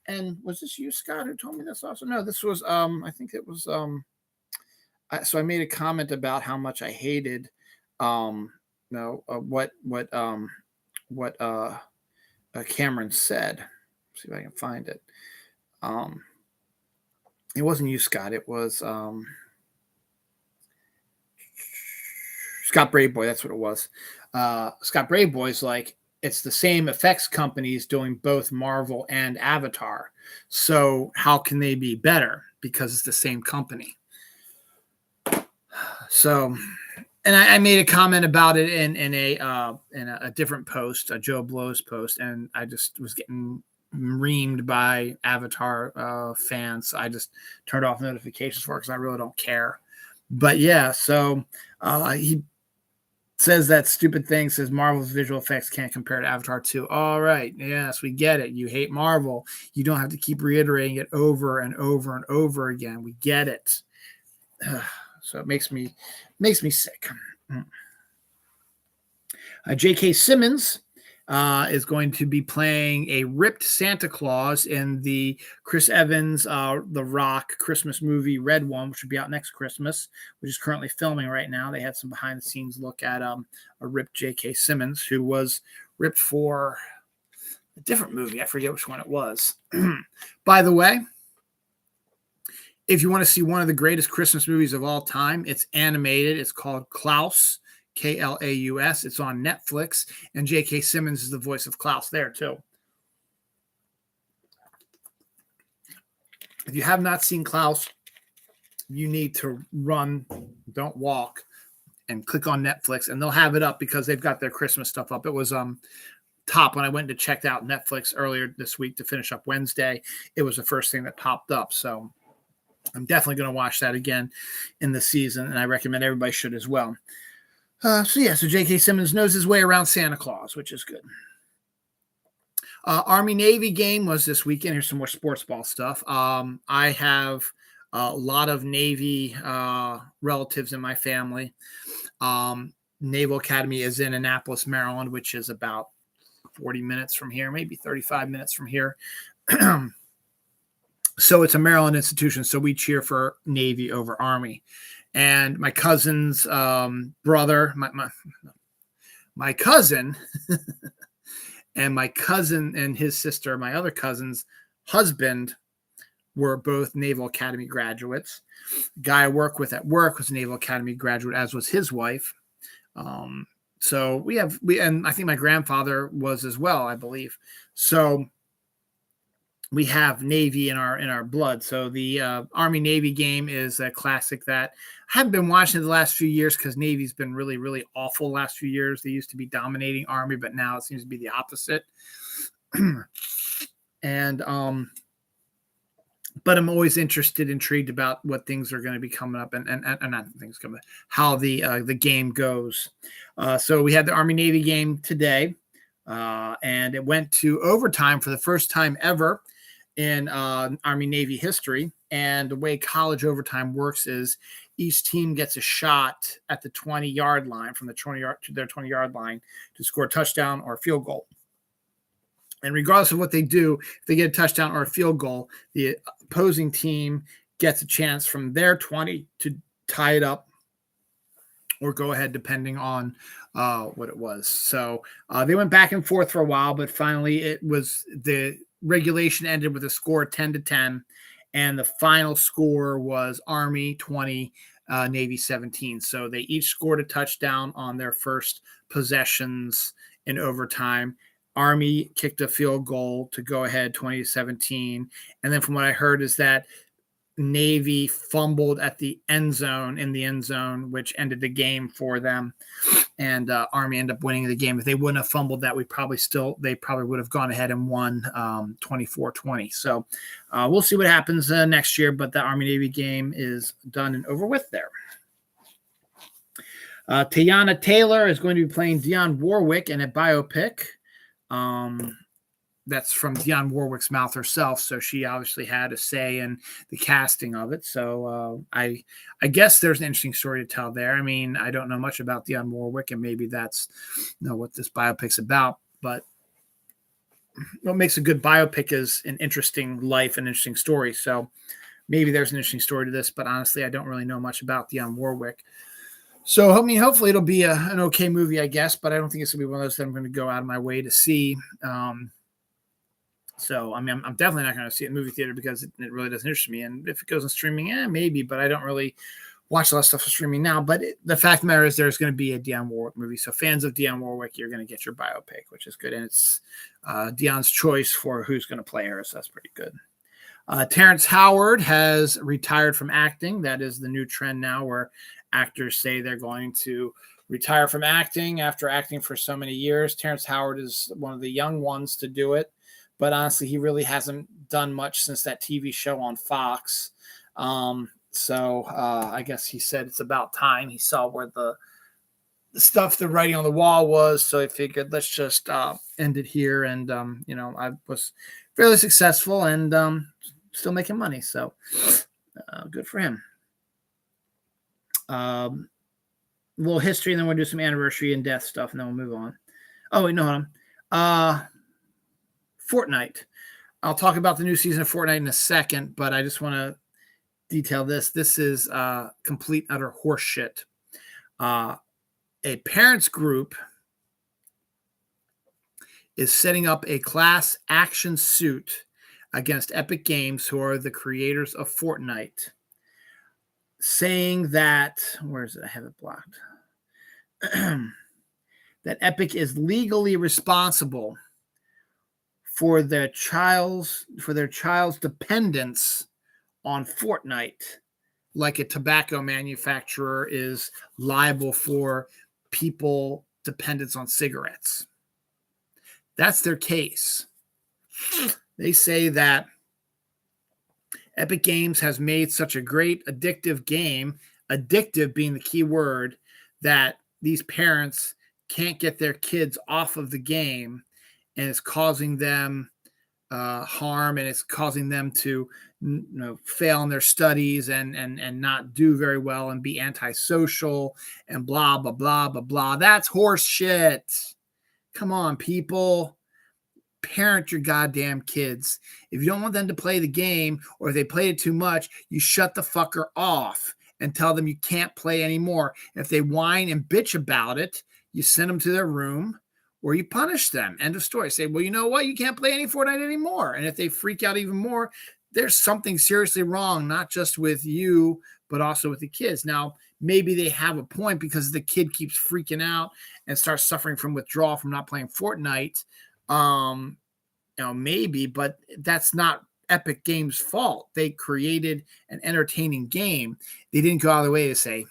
And was this you, Scott, who told me this also? No, this was, I think it was, so I made a comment about how much I hated, what Cameron said. Let's see if I can find it. It wasn't you, Scott. It was Scott Braveboy. That's what it was. Scott Braveboy's like, it's the same effects companies doing both Marvel and Avatar. So how can they be better? Because it's the same company. So, and I made a comment about it in a different post, a Joe Blow's post, and I just was getting reamed by Avatar fans. So I just turned off notifications for it because I really don't care. But yeah, so he says that stupid thing, says Marvel's visual effects can't compare to Avatar 2. All right, yes, we get it. You hate Marvel. You don't have to keep reiterating it over and over and over again. We get it. So it makes me sick. J.K. Simmons is going to be playing a ripped Santa Claus in the Chris Evans, The Rock Christmas movie Red One, which will be out next Christmas, which is currently filming right now. They had some behind the scenes look at a ripped J.K. Simmons, who was ripped for a different movie. I forget which one it was. By the way, if you want to see one of the greatest Christmas movies of all time, it's animated. It's called Klaus, Klaus. It's on Netflix, and J.K. Simmons is the voice of Klaus there too. If you have not seen Klaus, you need to run, don't walk, and click on Netflix, and they'll have it up because they've got their Christmas stuff up. It was top when I went to check out Netflix earlier this week to finish up Wednesday. It was the first thing that popped up, so I'm definitely going to watch that again in the season, and I recommend everybody should as well. So J.K. Simmons knows his way around Santa Claus, which is good. Army-Navy game was this weekend. Here's some more sports ball stuff. I have a lot of Navy relatives in my family. Naval Academy is in Annapolis, Maryland, which is about 40 minutes from here, maybe 35 minutes from here. So it's a Maryland institution, so we cheer for Navy over Army. And my cousin's brother, my cousin, and my cousin and his sister, my other cousin's husband, were both Naval Academy graduates. The guy I work with at work was a Naval Academy graduate, as was his wife. So and I think my grandfather was as well, I believe. So we have Navy in our blood. So the Army Navy game is a classic that I haven't been watching the last few years because Navy's been really, really awful the last few years. They used to be dominating Army, but now it seems to be the opposite. And but I'm always intrigued about what things are going to be coming up and not things coming up, how the game goes. So we had the Army Navy game today, and it went to overtime for the first time ever in Army Navy history. And the way college overtime works is each team gets a shot at the 20-yard line from the 20-yard to their 20-yard line to score a touchdown or a field goal. And regardless of what they do, if they get a touchdown or a field goal, the opposing team gets a chance from their 20 to tie it up or go ahead, depending on what it was. So they went back and forth for a while, but finally it was the regulation ended with a score 10-10, and the final score was Army 20, Navy 17. So they each scored a touchdown on their first possessions in overtime. Army kicked a field goal to go ahead 20-17. And then from what I heard is that Navy fumbled at the end zone, which ended the game for them. And Army ended up winning the game. If they wouldn't have fumbled that, they probably would have gone ahead and won 24-20. So we'll see what happens next year. But the Army Navy game is done and over with there. Teyana Taylor is going to be playing Dionne Warwick in a biopic. That's from Dionne Warwick's mouth herself, so she obviously had a say in the casting of it. So I guess there's an interesting story to tell there. I mean, I don't know much about Dionne Warwick, and maybe that's what this biopic's about. But what makes a good biopic is an interesting life, an interesting story. So maybe there's an interesting story to this, but honestly, I don't really know much about Dionne Warwick. So, I mean, hopefully it'll be an okay movie, I guess, but I don't think it's going to be one of those that I'm going to go out of my way to see. So, I mean, I'm definitely not going to see it in movie theater because it really doesn't interest me. And if it goes on streaming, maybe, but I don't really watch a lot of stuff for streaming now. But the fact of the matter is there's going to be a Dionne Warwick movie. So fans of Dionne Warwick, you're going to get your biopic, which is good. And it's Dionne's choice for who's going to play her. So that's pretty good. Terrence Howard has retired from acting. That is the new trend now where actors say they're going to retire from acting after acting for so many years. Terrence Howard is one of the young ones to do it. But honestly, he really hasn't done much since that TV show on Fox. So I guess he said it's about time. He saw where the writing on the wall was. So I figured let's just end it here. And, I was fairly successful and still making money. So good for him. A little history, and then we'll do some anniversary and death stuff, and then we'll move on. Oh, wait, no, hold on. Fortnite. I'll talk about the new season of Fortnite in a second, but I just want to detail this. This is complete, utter horseshit. A parents group is setting up a class action suit against Epic Games, who are the creators of Fortnite, saying that, where is it? I have it blocked. That Epic is legally responsible for their child's dependence on Fortnite, like a tobacco manufacturer is liable for people dependence on cigarettes. That's their case. They say that Epic Games has made such a great addictive game, addictive being the key word, that these parents can't get their kids off of the game, and it's causing them harm, and it's causing them to fail in their studies and not do very well and be antisocial and blah, blah, blah, blah, blah. That's horse shit. Come on, people. Parent your goddamn kids. If you don't want them to play the game, or if they played it too much, you shut the fucker off and tell them you can't play anymore. If they whine and bitch about it, you send them to their room or you punish them. End of story. Say, well, you know what? You can't play any Fortnite anymore. And if they freak out even more, there's something seriously wrong, not just with you, but also with the kids. Now, maybe they have a point because the kid keeps freaking out and starts suffering from withdrawal from not playing Fortnite. Maybe, but that's not Epic Games' fault. They created an entertaining game. They didn't go out of the way to say,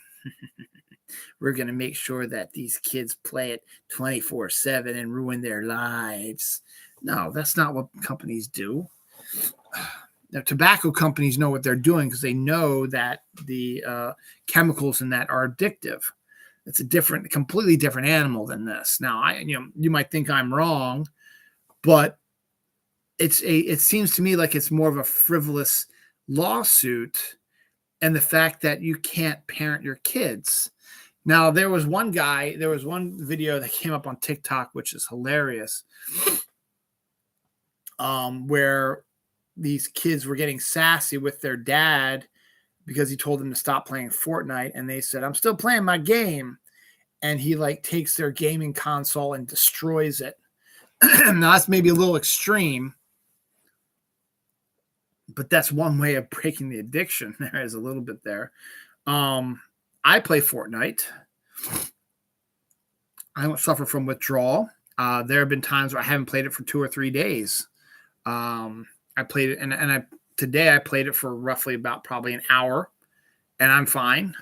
we're going to make sure that these kids play it 24/7 and ruin their lives. No, that's not what companies do. Now, tobacco companies know what they're doing because they know that the chemicals in that are addictive. It's a completely different animal than this. Now, you might think I'm wrong, but it seems to me like it's more of a frivolous lawsuit, and the fact that you can't parent your kids. Now, there was one video that came up on TikTok, which is hilarious, where these kids were getting sassy with their dad because he told them to stop playing Fortnite, and they said, "I'm still playing my game," and he takes their gaming console and destroys it. Now, that's maybe a little extreme, but that's one way of breaking the addiction. There is a little bit there. I play Fortnite. I don't suffer from withdrawal. There have been times where I haven't played it for 2 or 3 days. I played it, and today I played it for roughly about probably an hour, and I'm fine.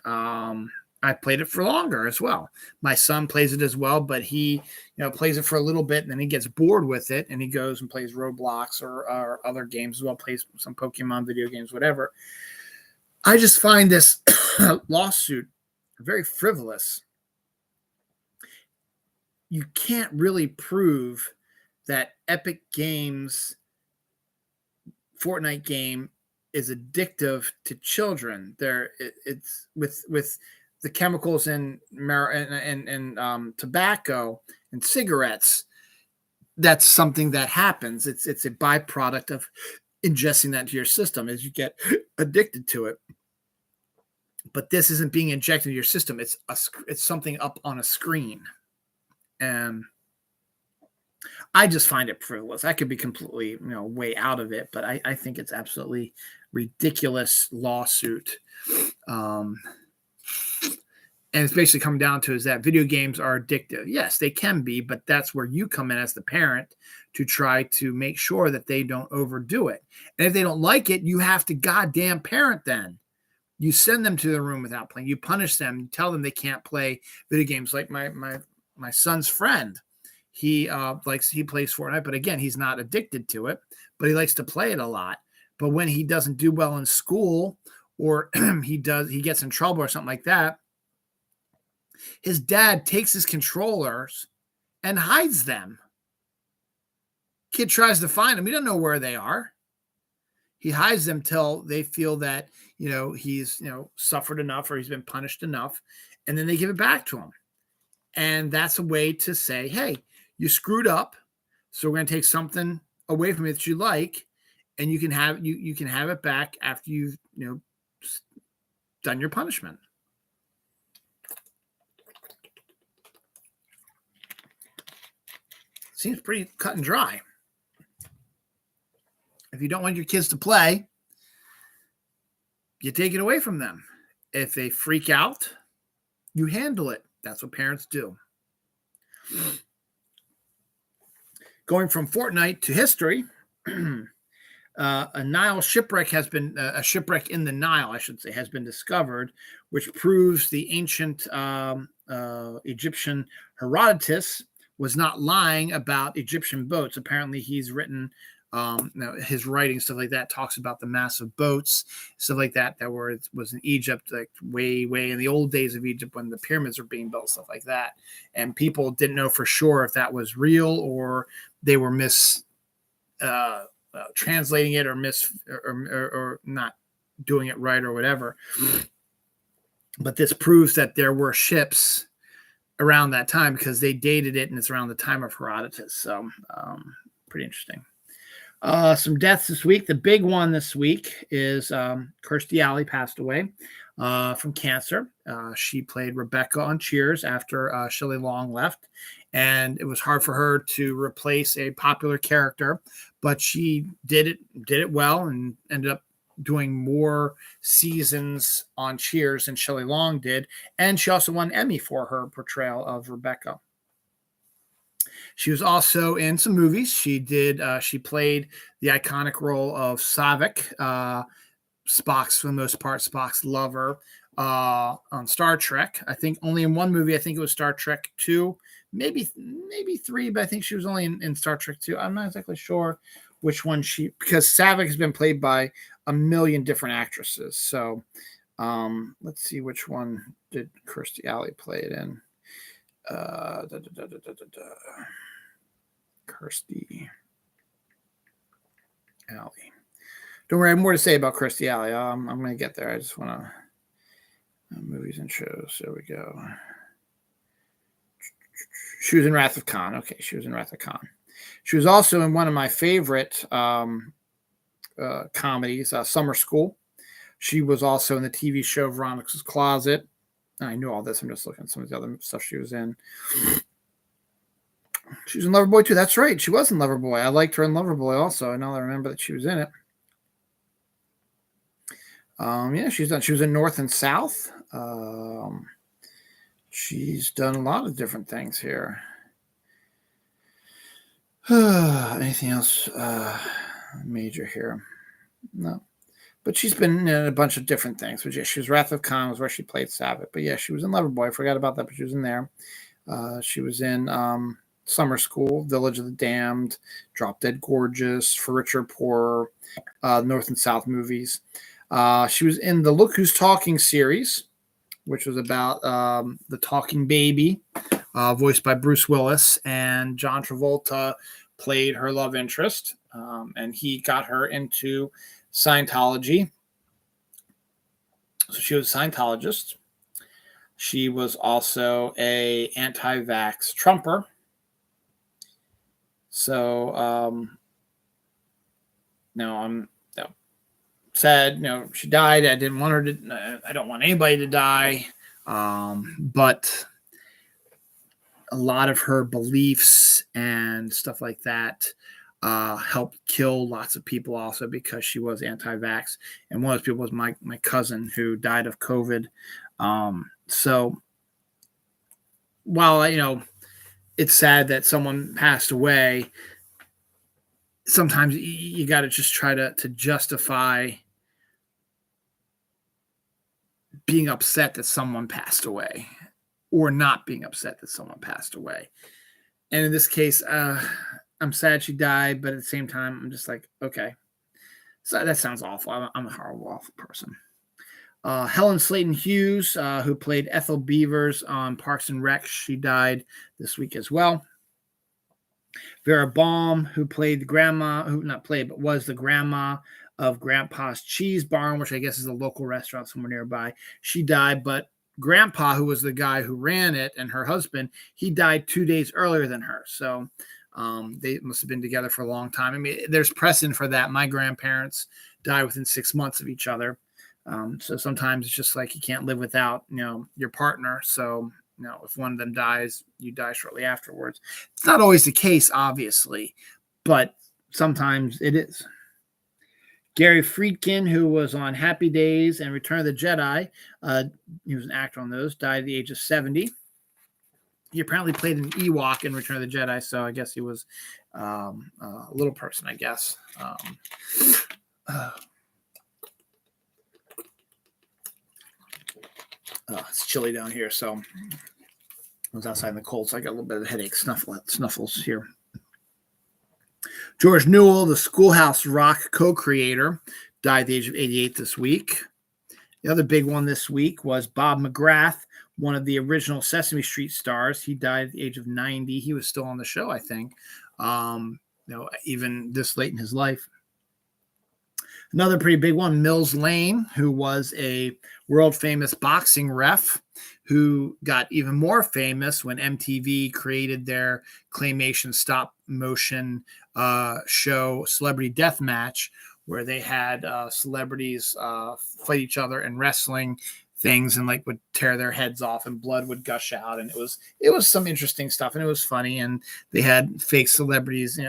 I played it for longer as well. My son plays it as well, but he plays it for a little bit, and then he gets bored with it, and he goes and plays Roblox or other games as well, plays some Pokemon video games, whatever. I just find this lawsuit very frivolous. You can't really prove that Epic Games Fortnite game is addictive to children. It's with the chemicals in tobacco and cigarettes. That's something that happens. It's a byproduct of ingesting that into your system as you get addicted to it. But this isn't being injected into your system. It's something up on a screen. And I just find it frivolous. I could be completely, way out of it, but I think it's absolutely ridiculous lawsuit. And it's basically come down to is that video games are addictive. Yes, they can be, but that's where you come in as the parent to try to make sure that they don't overdo it. And if they don't like it, you have to goddamn parent them. You send them to the room without playing. You punish them. You tell them they can't play video games. Like my son's friend. He plays Fortnite, but again, he's not addicted to it, but he likes to play it a lot. But when he doesn't do well in school or he gets in trouble or something like that, his dad takes his controllers and hides them. Kid tries to find them. He doesn't know where they are. He hides them till they feel that, he's, suffered enough or he's been punished enough, and then they give it back to him. And that's a way to say, hey, you screwed up, so we're going to take something away from it that you like, and you can have it back after you've done your punishment. Seems pretty cut and dry. If you don't want your kids to play, you take it away from them. If they freak out, you handle it. That's what parents do. Going from Fortnite to history, a Nile shipwreck a shipwreck in the Nile, I should say, has been discovered, which proves the ancient Egyptian Herodotus was not lying about Egyptian boats. Apparently, he's written his writing, stuff like that, talks about the massive boats, stuff like that was in Egypt, like way in the old days of Egypt when the pyramids were being built, stuff like that. And people didn't know for sure if that was real or they were translating it or not doing it right or whatever. But this proves that there were ships around that time because they dated it and it's around the time of Herodotus. So pretty interesting. Some deaths this week. The big one this week is Kirstie Alley passed away from cancer. She played Rebecca on Cheers after Shelley Long left. and it was hard for her to replace a popular character, but she did it well and ended up doing more seasons on Cheers than Shelley Long did. And she also won an Emmy for her portrayal of Rebecca. She was also in some movies. She played the iconic role of Saavik, Spock's, for the most part, Spock's lover, on Star Trek. I think only in one movie. I think it was Star Trek 2, maybe 3, but I think she was only in Star Trek 2. I'm not exactly sure which one because Saavik has been played by a million different actresses. So let's see which one did Kirstie Alley play it in. Kirstie Alley. Don't worry, I have more to say about Kirstie Alley. I'm going to get there. I just want to movies and shows. There we go. She was in Wrath of Khan. Okay, she was in Wrath of Khan. She was also in one of my favorite comedies, Summer School. She was also in the TV show Veronica's Closet. I knew all this. I'm just looking at some of the other stuff she was in. She was in Loverboy too. That's right. She was in Loverboy. I liked her in Loverboy also. I know I remember that she was in it. Yeah, she was in North and South. She's done a lot of different things here. Anything else major here? No. But she's been in a bunch of different things. But yeah, she was Wrath of Khan was where she played Saavik. But yeah, she was in Loverboy. I forgot about that, but she was in there. She was in Summer School, Village of the Damned, Drop Dead Gorgeous, For Richer or Poorer, North and South movies. She was in the Look Who's Talking series, which was about the talking baby, voiced by Bruce Willis, and John Travolta played her love interest, and he got her into Scientology. So she was a Scientologist. She was also a anti-vax Trumper. So I'm sad. She died. I didn't want her to. I don't want anybody to die. But a lot of her beliefs and stuff like that helped kill lots of people also because she was anti-vax. And one of those people was my cousin who died of COVID. So while, it's sad that someone passed away, sometimes you got to just try to justify being upset that someone passed away or not being upset that someone passed away. And in this case, I'm sad she died, but at the same time, I'm just like, okay. So that sounds awful. I'm a horrible, awful person. Helen Slayton Hughes, who played Ethel Beavers on Parks and Rec, she died this week as well. Vera Baum, who played the grandma, but was the grandma of Grandpa's Cheese Barn, which I guess is a local restaurant somewhere nearby. She died, but Grandpa, who was the guy who ran it, and her husband, he died 2 days earlier than her. So they must have been together for a long time. I mean, there's precedent for that. My grandparents died within 6 months of each other. So sometimes it's just like you can't live without, your partner. So, if one of them dies, you die shortly afterwards. It's not always the case, obviously, but sometimes it is. Gary Friedkin, who was on Happy Days and Return of the Jedi, he was an actor on those, died at the age of 70. He apparently played an Ewok in Return of the Jedi, so I guess he was a little person, I guess. It's chilly down here, so I was outside in the cold, so I got a little bit of headache snuffles here. George Newell, the Schoolhouse Rock co-creator, died at the age of 88 this week. The other big one this week was Bob McGrath, one of the original Sesame Street stars. He died at the age of 90. He was still on the show, I think, even this late in his life. Another pretty big one, Mills Lane, who was a world-famous boxing ref who got even more famous when MTV created their claymation stop-motion show Celebrity Deathmatch, where they had celebrities fight each other in wrestling things and like would tear their heads off and blood would gush out, and it was some interesting stuff, and it was funny, and they had fake celebrities,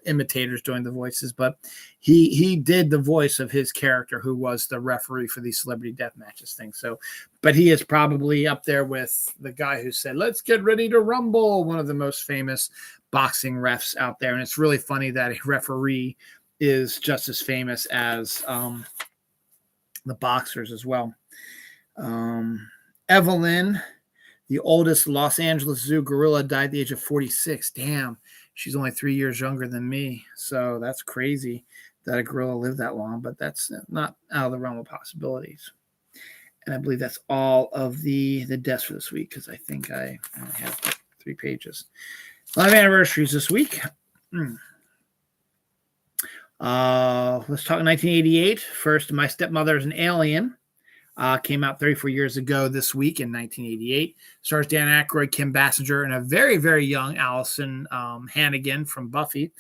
imitators doing the voices, but he did the voice of his character who was the referee for these celebrity death matches thing. So, but he is probably up there with the guy who said, "Let's get ready to rumble," one of the most famous boxing refs out there. And it's really funny that a referee is just as famous as the boxers as well. Evelyn, the oldest Los Angeles Zoo gorilla, died at the age of 46. Damn, she's only 3 years younger than me. So that's crazy that a gorilla lived that long, but that's not out of the realm of possibilities. And I believe that's all of the deaths for this week, because I think I only have 3 pages. A lot of anniversaries this week. Let's talk 1988. First, My Stepmother is an Alien. Came out 34 years ago this week in 1988. Stars Dan Aykroyd, Kim Basinger, and a very, very young Allison Hannigan from Buffy.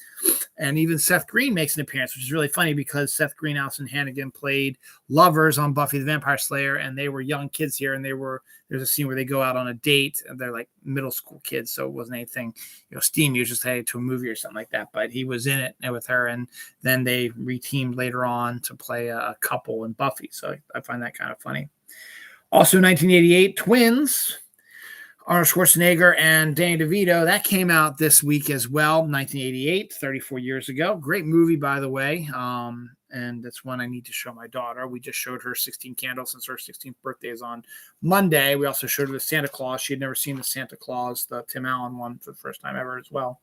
And even Seth Green makes an appearance, which is really funny because Seth Green, Allison Hannigan played lovers on Buffy the Vampire Slayer, and they were young kids here. And there's a scene where they go out on a date, and they're like middle school kids, so it wasn't anything, steamy. It was just headed to a movie or something like that. But he was in it with her, and then they reteamed later on to play a couple in Buffy. So I find that kind of funny. Also, 1988, Twins. Arnold Schwarzenegger and Danny DeVito. That came out this week as well, 1988, 34 years ago. Great movie, by the way. And that's one I need to show my daughter. We just showed her 16 Candles since her 16th birthday is on Monday. We also showed her the Santa Claus. She had never seen the Santa Claus, the Tim Allen one, for the first time ever as well.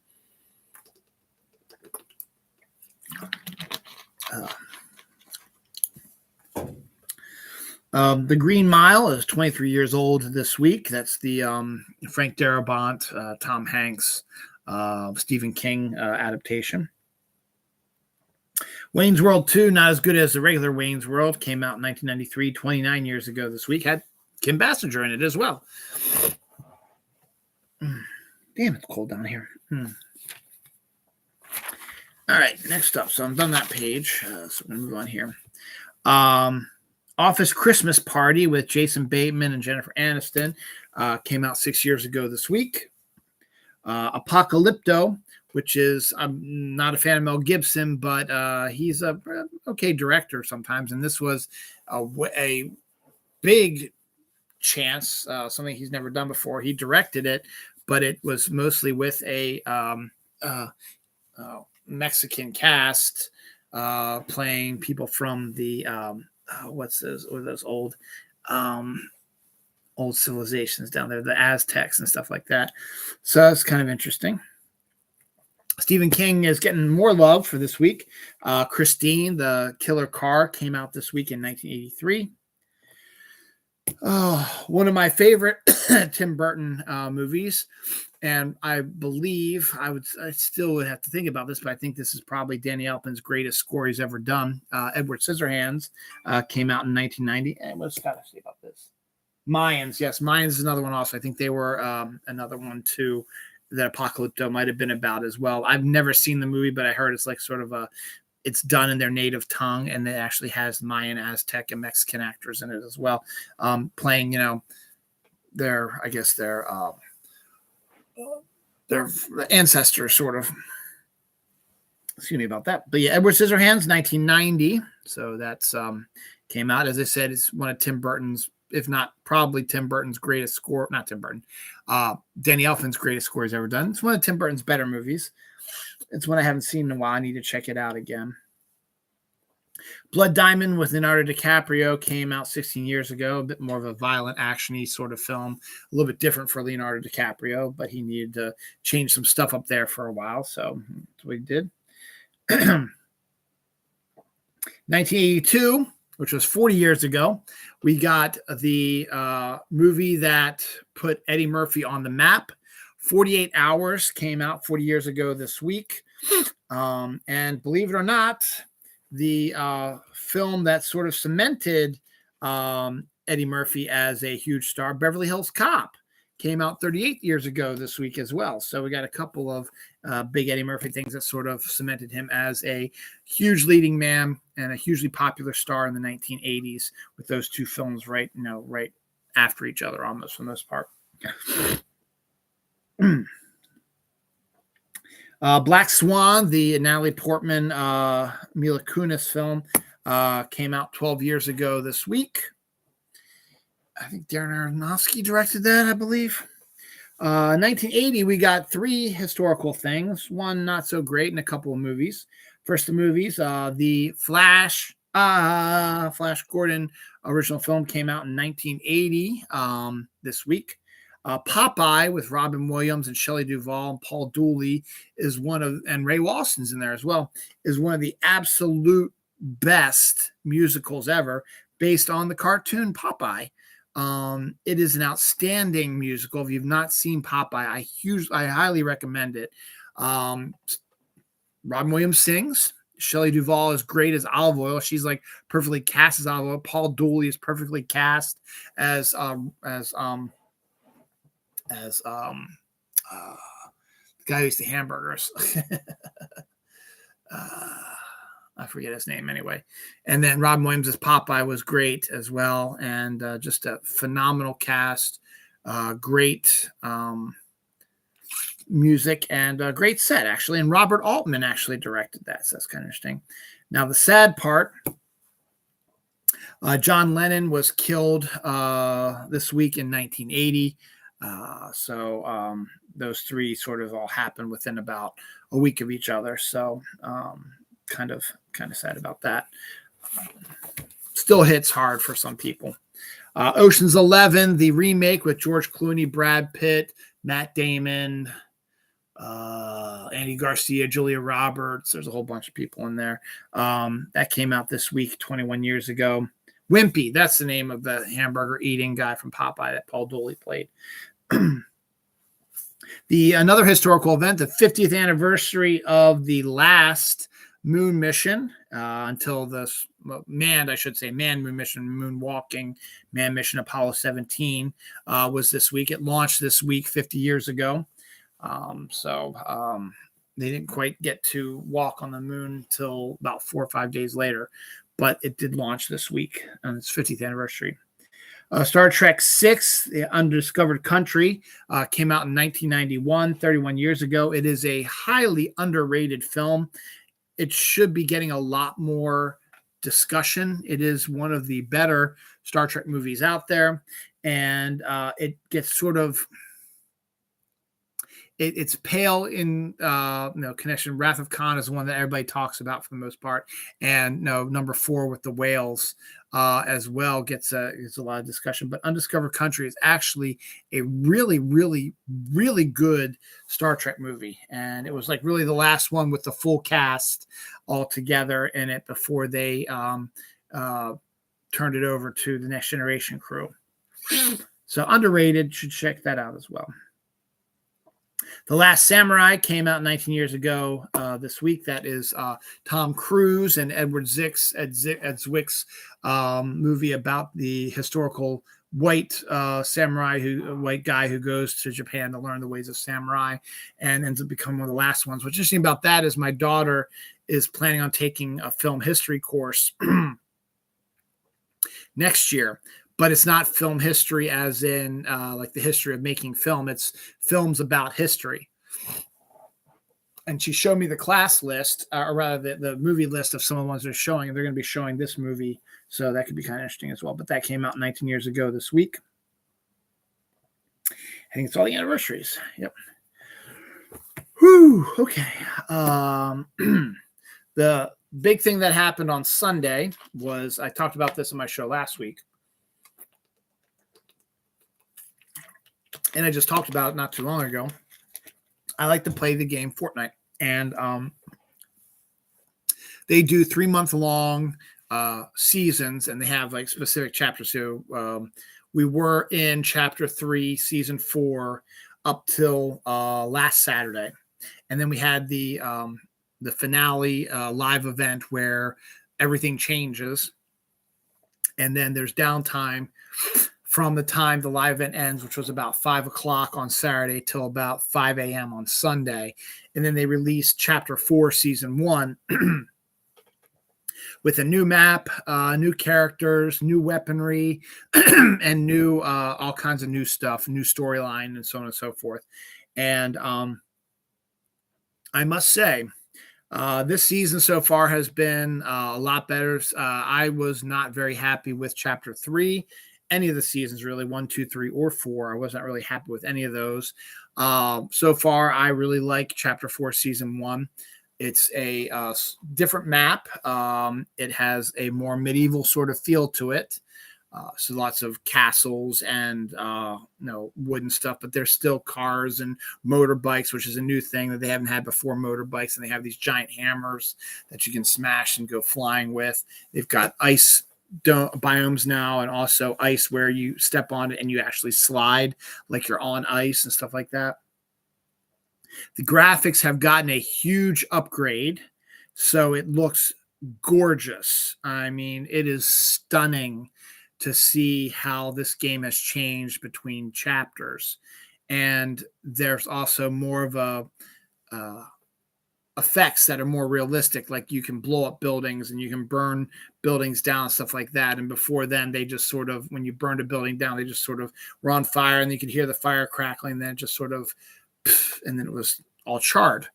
The Green Mile is 23 years old this week. That's the Frank Darabont, Tom Hanks, Stephen King adaptation. Wayne's World 2, not as good as the regular Wayne's World, came out in 1993, 29 years ago this week. Had Kim Basinger in it as well. Damn, it's cold down here. All right, next up. So I'm done that page. So we're going to move on here. Office Christmas Party with Jason Bateman and Jennifer Aniston came out 6 years ago this week. Apocalypto, which is, I'm not a fan of Mel Gibson, but he's a okay director sometimes. And this was a big chance, something he's never done before. He directed it, but it was mostly with a Mexican cast playing people from the what's those old civilizations down there, the Aztecs and stuff like that. So it's kind of interesting. Stephen King is getting more love for this week. Christine, the Killer Car, came out this week in 1983. One of my favorite Tim Burton movies. And I believe I still would have to think about this, but I think this is probably Danny Elfman's greatest score he's ever done. Edward Scissorhands came out in 1990. And what's got to say about this? Mayans, yes, Mayans is another one also. I think they were another one too that Apocalypto might have been about as well. I've never seen the movie, but I heard it's like sort of it's done in their native tongue, and it actually has Mayan, Aztec, and Mexican actors in it as well, playing their ancestors, sort of. Excuse me about that. But yeah, Edward Scissorhands, 1990. So that's came out. As I said, it's one of Tim Burton's, if not probably Tim Burton's greatest score. Not Tim Burton. Danny Elfman's greatest score he's ever done. It's one of Tim Burton's better movies. It's one I haven't seen in a while. I need to check it out again. Blood Diamond with Leonardo DiCaprio came out 16 years ago. A bit more of a violent, action-y sort of film. A little bit different for Leonardo DiCaprio, but he needed to change some stuff up there for a while, so that's what he did. 1982, which was 40 years ago, we got the movie that put Eddie Murphy on the map. 48 Hours came out 40 years ago this week. And believe it or not, the film that sort of cemented Eddie Murphy as a huge star, Beverly Hills Cop, came out 38 years ago this week as well. So we got a couple of big Eddie Murphy things that sort of cemented him as a huge leading man and a hugely popular star in the 1980s with those two films right after each other almost for the most part. Black Swan, the Natalie Portman, Mila Kunis film, came out 12 years ago this week. I think Darren Aronofsky directed that, I believe. 1980, we got three historical things, one not so great, and a couple of movies. First, the movies. The Flash Gordon original film came out in 1980 this week. Popeye with Robin Williams and Shelley Duvall and Paul Dooley is and Ray Walston's in there as well, is one of the absolute best musicals ever based on the cartoon Popeye. It is an outstanding musical. If you've not seen Popeye, I highly recommend it. Robin Williams sings. Shelley Duvall is great as Olive Oil. She's like perfectly cast as Olive Oil. Paul Dooley is perfectly cast as the guy who used the hamburgers. I forget his name anyway. And then Robin Williams as Popeye was great as well. And just a phenomenal cast, great music, and a great set, actually. And Robert Altman actually directed that. So that's kind of interesting. Now, the sad part, John Lennon was killed this week in 1980. So those three sort of all happened within about a week of each other. So kind of sad about that. Still hits hard for some people. Ocean's 11, the remake with George Clooney, Brad Pitt, Matt Damon, Andy Garcia, Julia Roberts. There's a whole bunch of people in there. That came out this week, 21 years ago. Wimpy, that's the name of the hamburger eating guy from Popeye that Paul Dooley played. Another historical event, the 50th anniversary of the last moon mission until the manned moon mission, moonwalking manned mission Apollo 17 was this week. It launched this week 50 years ago. They didn't quite get to walk on the moon until about 4 or 5 days later, but it did launch this week on its 50th anniversary. Star Trek VI, The Undiscovered Country, came out in 1991, 31 years ago. It is a highly underrated film. It should be getting a lot more discussion. It is one of the better Star Trek movies out there. And it gets sort of... It's pale in connection. Wrath of Khan is one that everybody talks about for the most part, and number 4 with the whales as well gets a lot of discussion. But Undiscovered Country is actually a really, really, really good Star Trek movie, and it was like really the last one with the full cast all together in it before they turned it over to the Next Generation crew. So underrated. Should check that out as well. The Last Samurai came out 19 years ago this week. That is Tom Cruise and Ed Zwick's movie about the historical white white guy who goes to Japan to learn the ways of samurai and ends up becoming one of the last ones. What's interesting about that is my daughter is planning on taking a film history course next year. But it's not film history as in like the history of making film. It's films about history. And she showed me the class list, or rather the movie list of some of the ones they're showing. And they're going to be showing this movie. So that could be kind of interesting as well. But that came out 19 years ago this week. I think it's all the anniversaries. Yep. Whew. Okay. The big thing that happened on Sunday was, I talked about this on my show last week. And I just talked about it not too long ago. I like to play the game Fortnite. And they do 3-month-long seasons, and they have like specific chapters. So we were in Chapter 3, Season 4, up till last Saturday. And then we had the finale live event where everything changes. And then there's downtime from the time the live event ends, which was about 5 o'clock on Saturday till about 5 a.m. on Sunday. And then they released Chapter 4, Season 1, with a new map, new characters, new weaponry, and new all kinds of new stuff, new storyline, and so on and so forth. And I must say, this season so far has been a lot better. I was not very happy with Chapter 3, any of the seasons really, 1, 2, 3, or 4. I was not really happy with any of those. So far, I really like Chapter 4, Season 1. It's a different map. It has a more medieval sort of feel to it. So lots of castles and wooden stuff, but there's still cars and motorbikes, which is a new thing that they haven't had before. Motorbikes, and they have these giant hammers that you can smash and go flying with. They've got ice biomes now, and also ice where you step on it and you actually slide like you're on ice and stuff like that. The graphics have gotten a huge upgrade, so it looks gorgeous. I mean, it is stunning to see how this game has changed between chapters. And there's also more of a effects that are more realistic, like you can blow up buildings and you can burn buildings down, stuff like that. And before then, they just sort of, when you burned a building down, they just sort of were on fire, and you could hear the fire crackling, and then it just sort of, and then it was all charred.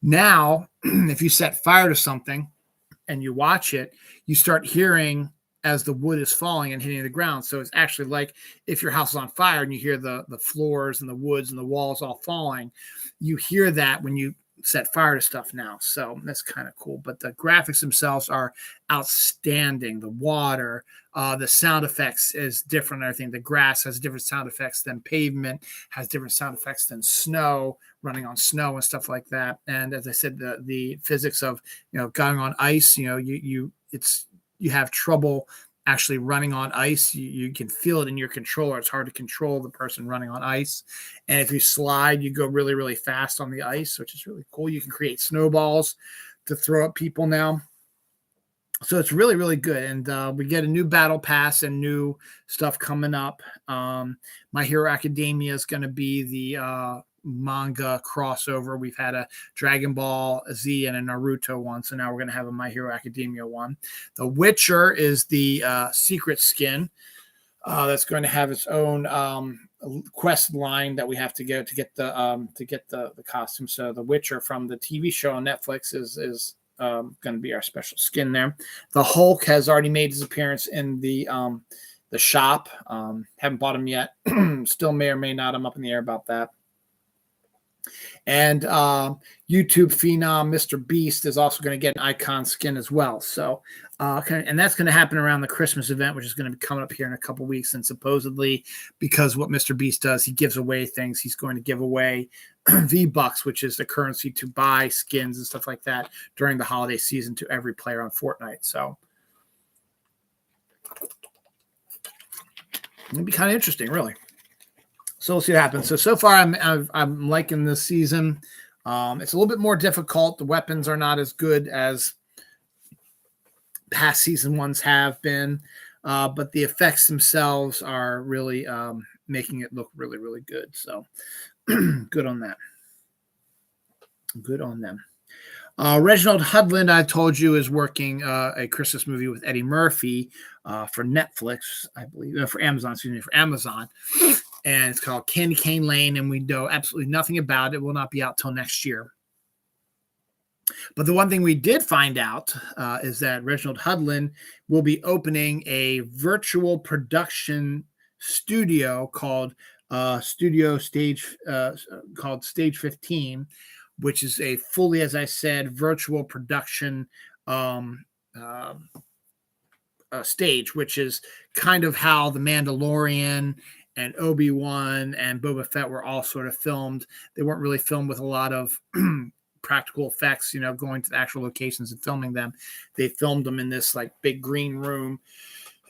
Now, if you set fire to something and you watch it, you start hearing as the wood is falling and hitting the ground. So it's actually like if your house is on fire and you hear the floors and the woods and the walls all falling, you hear that when you set fire to stuff now. So that's kind of cool. But the graphics themselves are outstanding. The water, the sound effects is different. I think the grass has different sound effects than pavement, has different sound effects than snow, running on snow and stuff like that. And as I said, the physics of going on ice, you have trouble actually running on ice. You can feel it in your controller. It's hard to control the person running on ice. And if you slide, you go really, really fast on the ice, which is really cool. You can create snowballs to throw at people now. So it's really, really good. And we get a new battle pass and new stuff coming up. My Hero Academia is going to be the manga crossover. We've had a Dragon Ball Z and a Naruto one, so now we're going to have a My Hero Academia one. The Witcher is the secret skin that's going to have its own quest line that we have to go to get the costume. So the Witcher from the TV show on Netflix is going to be our special skin there. The Hulk has already made his appearance in the shop. Haven't bought him yet. Still may or may not. I'm up in the air about that. And YouTube phenom Mr. Beast is also going to get an icon skin as well. So, and that's going to happen around the Christmas event, which is going to be coming up here in a couple weeks. And supposedly, because what Mr. Beast does, he gives away things. He's going to give away V-Bucks, which is the currency to buy skins and stuff like that during the holiday season to every player on Fortnite. So, it'll be kind of interesting, really. So we'll see what happens. So far, I'm liking this season. It's a little bit more difficult. The weapons are not as good as past season ones have been, but the effects themselves are really making it look really, really good. So good on that. Good on them. Reginald Hudlin, I told you, is working a Christmas movie with Eddie Murphy for Netflix, I believe, for Amazon. And it's called Candy Cane Lane, and we know absolutely nothing about it. It will not be out till next year. But the one thing we did find out is that Reginald Hudlin will be opening a virtual production studio called Stage 15, which is a fully, as I said, virtual production stage, which is kind of how The Mandalorian and Obi-Wan and Boba Fett were all sort of filmed. They weren't really filmed with a lot of practical effects, going to the actual locations and filming them. They filmed them in this like big green room,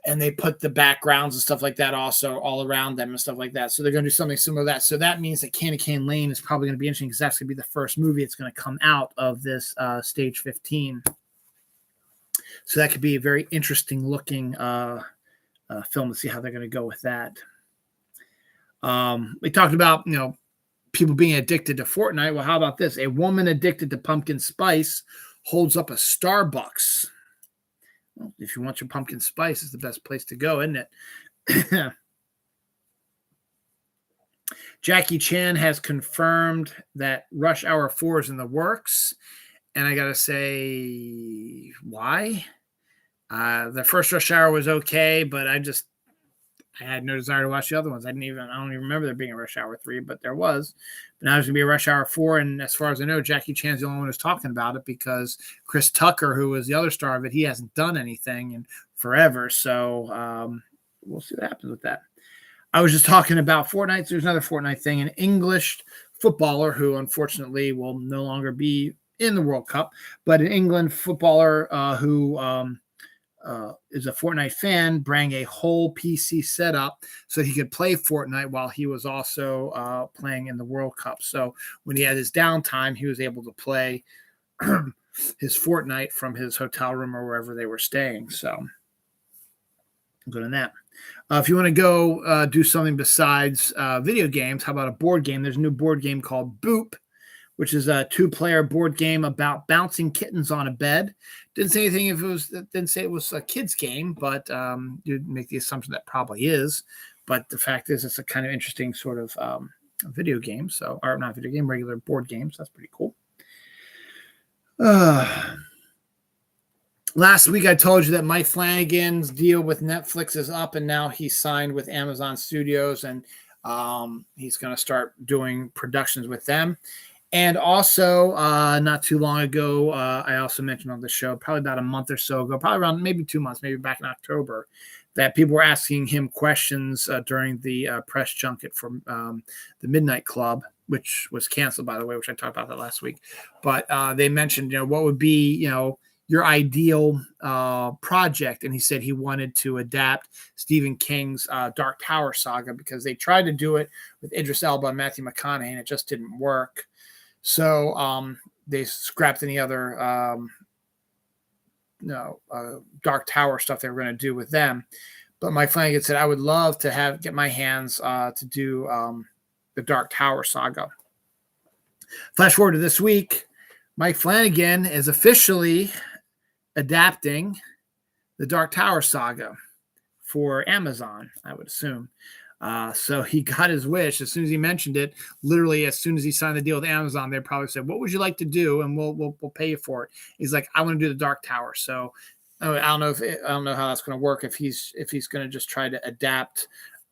and they put the backgrounds and stuff like that also all around them and stuff like that. So they're going to do something similar to that. So that means that Candy Cane Lane is probably going to be interesting because that's going to be the first movie that's going to come out of this Stage 15. So that could be a very interesting looking film to see how they're going to go with that. We talked about, people being addicted to Fortnite. Well, how about this? A woman addicted to pumpkin spice holds up a Starbucks. Well, if you want your pumpkin spice, it's the best place to go, isn't it? Jackie Chan has confirmed that Rush Hour 4 is in the works. And I got to say, why? The first Rush Hour was okay, but I had no desire to watch the other ones. I don't even remember there being a Rush Hour 3, but there was. But now there's going to be a Rush Hour 4, and as far as I know, Jackie Chan's the only one who's talking about it because Chris Tucker, who was the other star of it, he hasn't done anything in forever. So we'll see what happens with that. I was just talking about Fortnite. There's another Fortnite thing. An English footballer who unfortunately will no longer be in the World Cup, but an England footballer who is a Fortnite fan, bring a whole PC setup so he could play Fortnite while he was also playing in the World Cup. So when he had his downtime, he was able to play his Fortnite from his hotel room or wherever they were staying. So good on that. If you want to go do something besides video games, how about a board game? There's a new board game called Boop, which is a 2-player board game about bouncing kittens on a bed. Didn't say anything didn't say it was a kid's game, but you'd make the assumption that probably is. But the fact is, it's a kind of interesting sort of video game. So, or not video game, regular board game. So that's pretty cool. Last week, I told you that Mike Flanagan's deal with Netflix is up, and now he's signed with Amazon Studios, and he's going to start doing productions with them. And also, not too long ago, I also mentioned on the show, probably about a month or so ago, probably around maybe 2 months, maybe back in October, that people were asking him questions during the press junket for the Midnight Club, which was canceled, by the way, which I talked about that last week. But they mentioned, what would be, your ideal project. And he said he wanted to adapt Stephen King's Dark Tower saga because they tried to do it with Idris Elba and Matthew McConaughey, and it just didn't work. So they scrapped any other Dark Tower stuff they were going to do with them. But Mike Flanagan said, I would love to get my hands to do the Dark Tower saga. Flash forward to this week, Mike Flanagan is officially adapting the Dark Tower saga for Amazon, I would assume. So he got his wish as soon as he mentioned it. Literally, as soon as he signed the deal with Amazon, they probably said, "What would you like to do?" And we'll pay you for it. He's like, "I want to do the Dark Tower." So I don't know how that's going to work if he's going to just try to adapt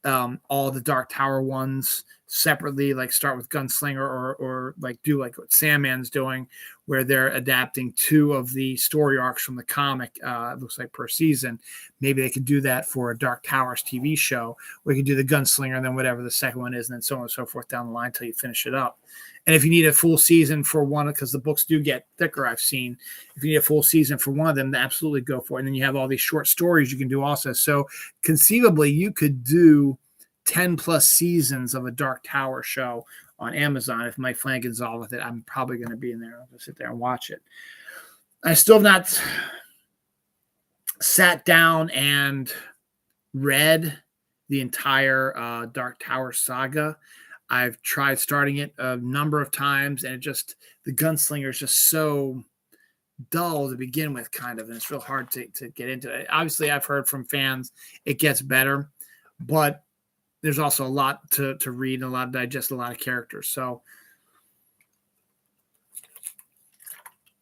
all the Dark Tower ones separately, like start with Gunslinger or like do like what Sandman's doing, where they're adapting 2 of the story arcs from the comic, it looks like per season. Maybe they could do that for a Dark Towers TV show. We could do the Gunslinger and then whatever the second one is, and then so on and so forth down the line until you finish it up. And if you need a full season for one, because the books do get thicker, I've seen, if you need a full season for one of them, absolutely go for it. And then you have all these short stories you can do also. So conceivably, you could do 10 plus seasons of a Dark Tower show on Amazon. If Mike Flanagan's all with it, I'm probably going to be in there. I'm going to sit there and watch it. I still have not sat down and read the entire Dark Tower saga. I've tried starting it a number of times, and the Gunslinger is just so dull to begin with, kind of, and it's real hard to get into it. Obviously, I've heard from fans it gets better, but there's also a lot to read and a lot to digest, a lot of characters. So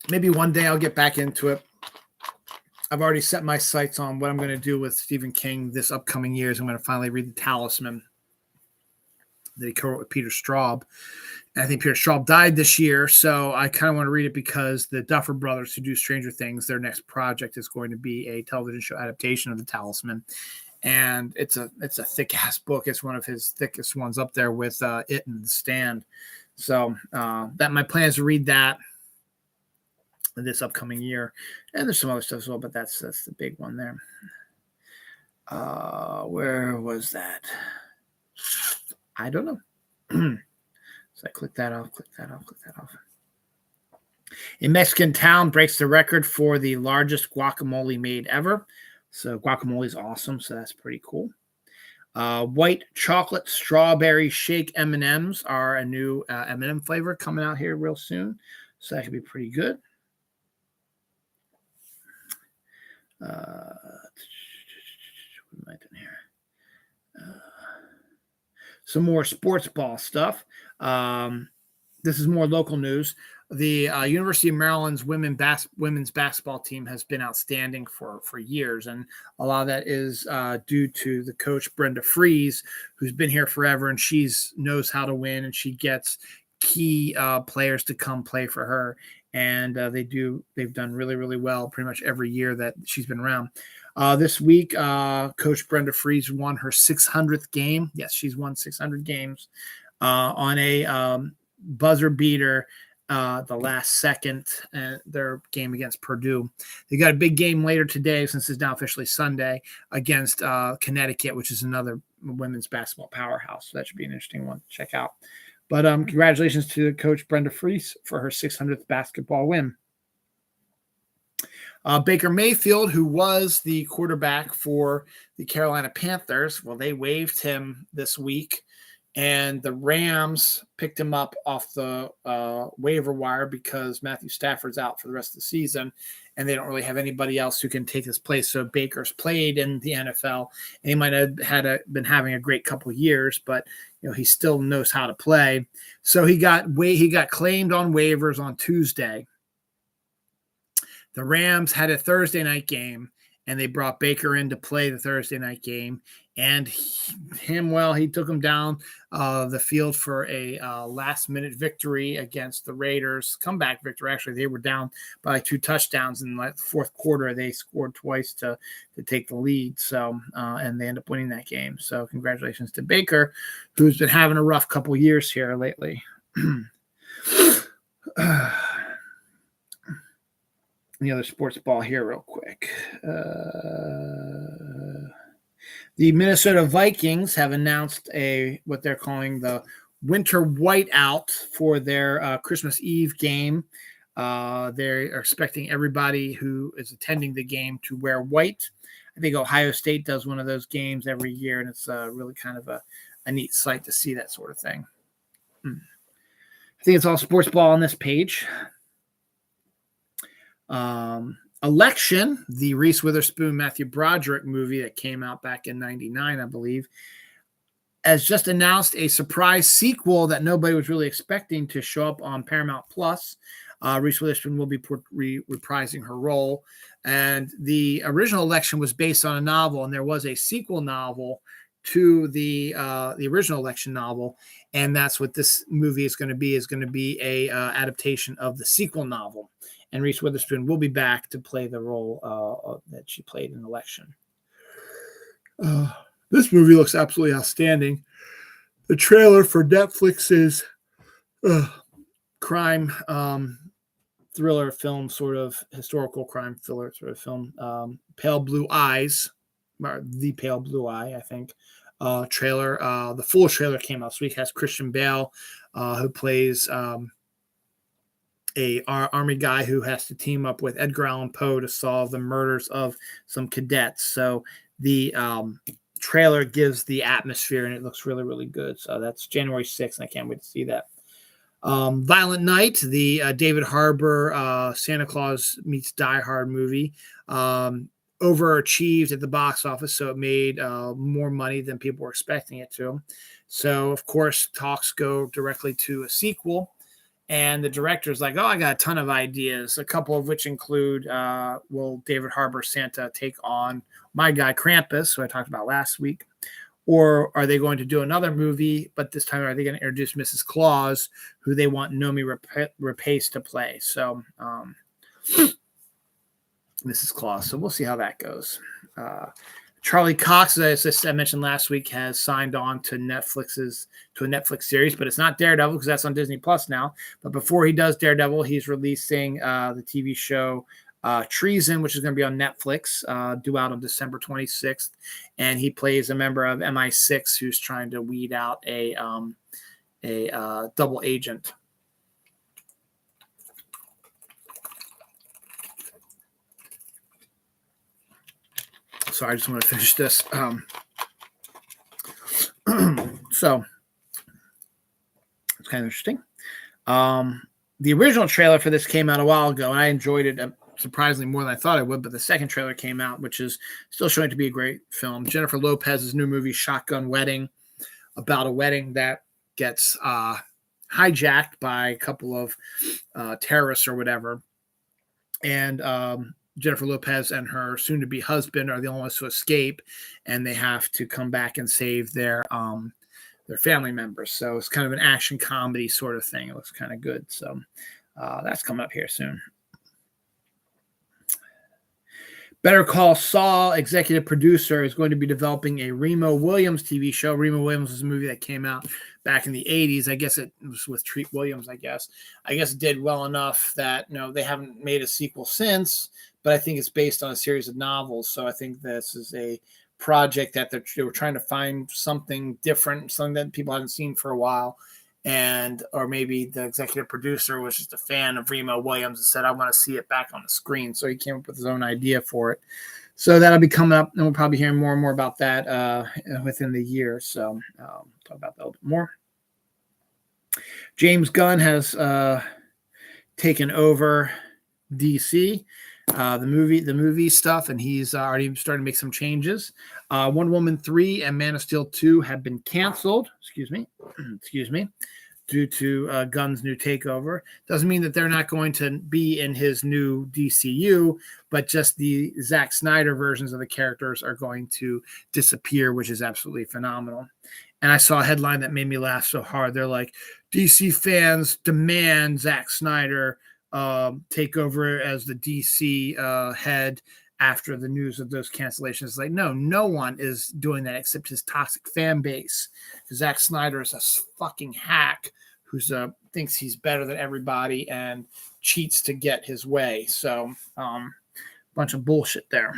maybe one day I'll get back into it. I've already set my sights on what I'm going to do with Stephen King this upcoming year. I'm going to finally read The Talisman that he co-wrote with Peter Straub. And I think Peter Straub died this year, so I kind of want to read it because the Duffer Brothers, who do Stranger Things, their next project is going to be a television show adaptation of The Talisman. And it's a thick-ass book. It's one of his thickest ones up there with It and The Stand. So that my plan is to read that this upcoming year. And there's some other stuff as well, but that's the big one there. Where was that? I don't know. So I click that off. A Mexican town breaks the record for the largest guacamole made ever. So guacamole is awesome. So that's pretty cool. White chocolate strawberry shake M&Ms are a new M&M flavor coming out here real soon. So that should be pretty good. What am I doing here? Some more sports ball stuff. This is more local news. The University of Maryland's women's basketball team has been outstanding for years, and a lot of that is due to the coach Brenda Fries, who's been here forever, and she knows how to win, and she gets key players to come play for her, and they've done really, really well pretty much every year that she's been around. This week, Coach Brenda Fries won her 600th game. Yes, she's won 600 games on a buzzer beater. The last second, their game against Purdue. They got a big game later today, since it's now officially Sunday, against Connecticut, which is another women's basketball powerhouse. So that should be an interesting one to check out. But congratulations to Coach Brenda Fries for her 600th basketball win. Baker Mayfield, who was the quarterback for the Carolina Panthers, well, they waived him this week. And the Rams picked him up off the waiver wire because Matthew Stafford's out for the rest of the season, and they don't really have anybody else who can take his place. So Baker's played in the NFL, and he might have been having a great couple of years, but he still knows how to play. So he got claimed on waivers on Tuesday. The Rams had a Thursday night game, and they brought Baker in to play the Thursday night game. And he took him down the field for a last-minute victory against the Raiders. Comeback victory, actually. They were down by 2 touchdowns in the fourth quarter. They scored twice to take the lead. So, and they end up winning that game. So congratulations to Baker, who's been having a rough couple years here lately. Any other sports ball here real quick. The Minnesota Vikings have announced what they're calling the winter whiteout for their Christmas Eve game. They are expecting everybody who is attending the game to wear white. I think Ohio State does one of those games every year, and it's really kind of a neat sight to see that sort of thing. I think it's all sports ball on this page. Election, the Reese Witherspoon, Matthew Broderick movie that came out back in 1999, I believe, has just announced a surprise sequel that nobody was really expecting to show up on Paramount Plus. Reese Witherspoon will be reprising her role. And the original Election was based on a novel, and there was a sequel novel to the original Election novel, and that's what this movie is going to be. Is going to be a adaptation of the sequel novel. And Reese Witherspoon will be back to play the role that she played in Election. This movie looks absolutely outstanding. The trailer for Netflix's crime thriller film, sort of historical crime thriller sort of film, Pale Blue Eyes, The Pale Blue Eye, I think, trailer. The full trailer came out this week. Has Christian Bale, who plays a army guy who has to team up with Edgar Allan Poe to solve the murders of some cadets. So the trailer gives the atmosphere, and it looks really, really good. So that's January 6th, and I can't wait to see that. Violent Night, the David Harbour Santa Claus meets Die Hard movie, overachieved at the box office, so it made more money than people were expecting it to. So, of course, talks go directly to a sequel. And the director's like, I got a ton of ideas, a couple of which include, will David Harbour Santa take on my guy Krampus, who I talked about last week? Or are they going to do another movie, but this time are they going to introduce Mrs. Claus, who they want Nomi Rapace to play? So Mrs. Claus. So we'll see how that goes. Charlie Cox, as I mentioned last week, has signed on to a Netflix series, but it's not Daredevil because that's on Disney Plus now. But before he does Daredevil, he's releasing the TV show Treason, which is going to be on Netflix, due out on December 26th. And he plays a member of MI6 who's trying to weed out a double agent. sorry, I just want to finish this. So it's kind of interesting. The original trailer for this came out a while ago, and I enjoyed it surprisingly more than I thought I would. But the second trailer came out, which is still showing to be a great film. Jennifer Lopez's new movie, Shotgun Wedding, about a wedding that gets hijacked by a couple of terrorists or whatever. And Jennifer Lopez and her soon-to-be husband are the only ones to escape, and they have to come back and save their family members. So it's kind of an action comedy sort of thing. It looks kind of good. So that's coming up here soon. Better Call Saul executive producer is going to be developing a Remo Williams TV show. Remo Williams was a movie that came out back in the 80s. I guess it was with Treat Williams, I guess it did well enough that, they haven't made a sequel since, but I think it's based on a series of novels. So I think this is a project that they were trying to find something different, something that people haven't seen for a while. Or maybe the executive producer was just a fan of Remo Williams and said, I want to see it back on the screen. So he came up with his own idea for it. So that'll be coming up, and we'll probably hear more and more about that within the year. So talk about that a little bit more. James Gunn has taken over DC, the movie stuff, and he's already starting to make some changes. Wonder Woman 3 and Man of Steel 2 have been canceled. Excuse me, due to Gunn's new takeover. Doesn't mean that they're not going to be in his new DCU, but just the Zack Snyder versions of the characters are going to disappear, which is absolutely phenomenal. And I saw a headline that made me laugh so hard. They're like, DC fans demand Zack Snyder take over as the DC head after the news of those cancellations. Like, no one is doing that except his toxic fan base. Zack Snyder is a fucking hack who thinks he's better than everybody and cheats to get his way. So, bunch of bullshit there.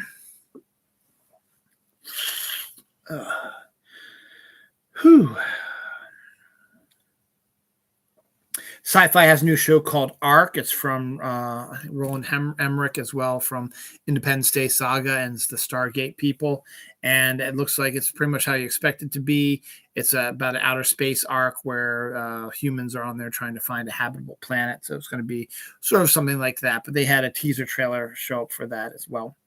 Sci-Fi has a new show called Ark. It's from I think Roland Emmerich as well, from Independence Day Saga and the Stargate people. And it looks like it's pretty much how you expect it to be. It's about an outer space arc where humans are on there trying to find a habitable planet. So it's going to be sort of something like that. But they had a teaser trailer show up for that as well.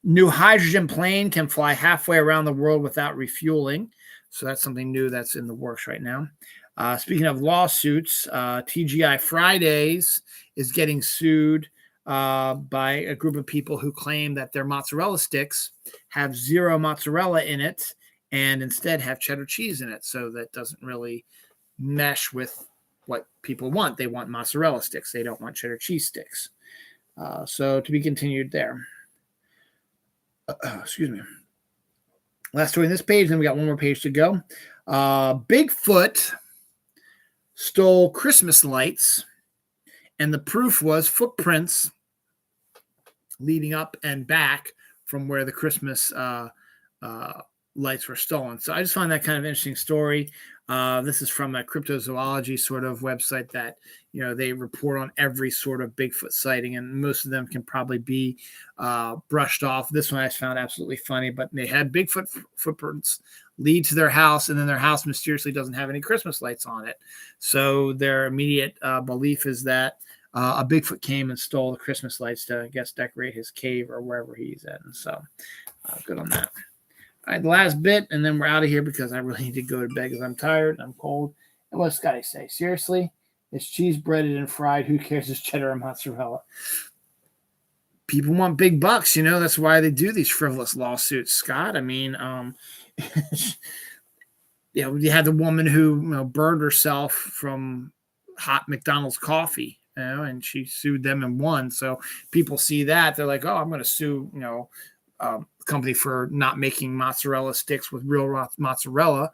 New hydrogen plane can fly halfway around the world without refueling. So that's something new that's in the works right now. Speaking of lawsuits, TGI Fridays is getting sued by a group of people who claim that their mozzarella sticks have zero mozzarella in it and instead have cheddar cheese in it. So that doesn't really mesh with what people want. They want mozzarella sticks. They don't want cheddar cheese sticks. So to be continued there. Excuse me. Last story on this page, then we got one more page to go. Bigfoot stole Christmas lights, and the proof was footprints leading up and back from where the Christmas lights were stolen. So I just find that kind of interesting story. This is from a cryptozoology sort of website that, they report on every sort of Bigfoot sighting, and most of them can probably be brushed off. This one I found absolutely funny, but they had Bigfoot footprints lead to their house, and then their house mysteriously doesn't have any Christmas lights on it. So their immediate belief is that a Bigfoot came and stole the Christmas lights to, I guess, decorate his cave or wherever he's in. So good on that. All right, the last bit, and then we're out of here because I really need to go to bed because I'm tired and I'm cold. And what's Scotty say? Seriously? It's cheese breaded and fried. Who cares? It's cheddar or mozzarella. People want big bucks, That's why they do these frivolous lawsuits, Scott. I mean, you had the woman who burned herself from hot McDonald's coffee, and she sued them and won. So people see that. They're like, oh, I'm going to sue, company for not making mozzarella sticks with real mozzarella,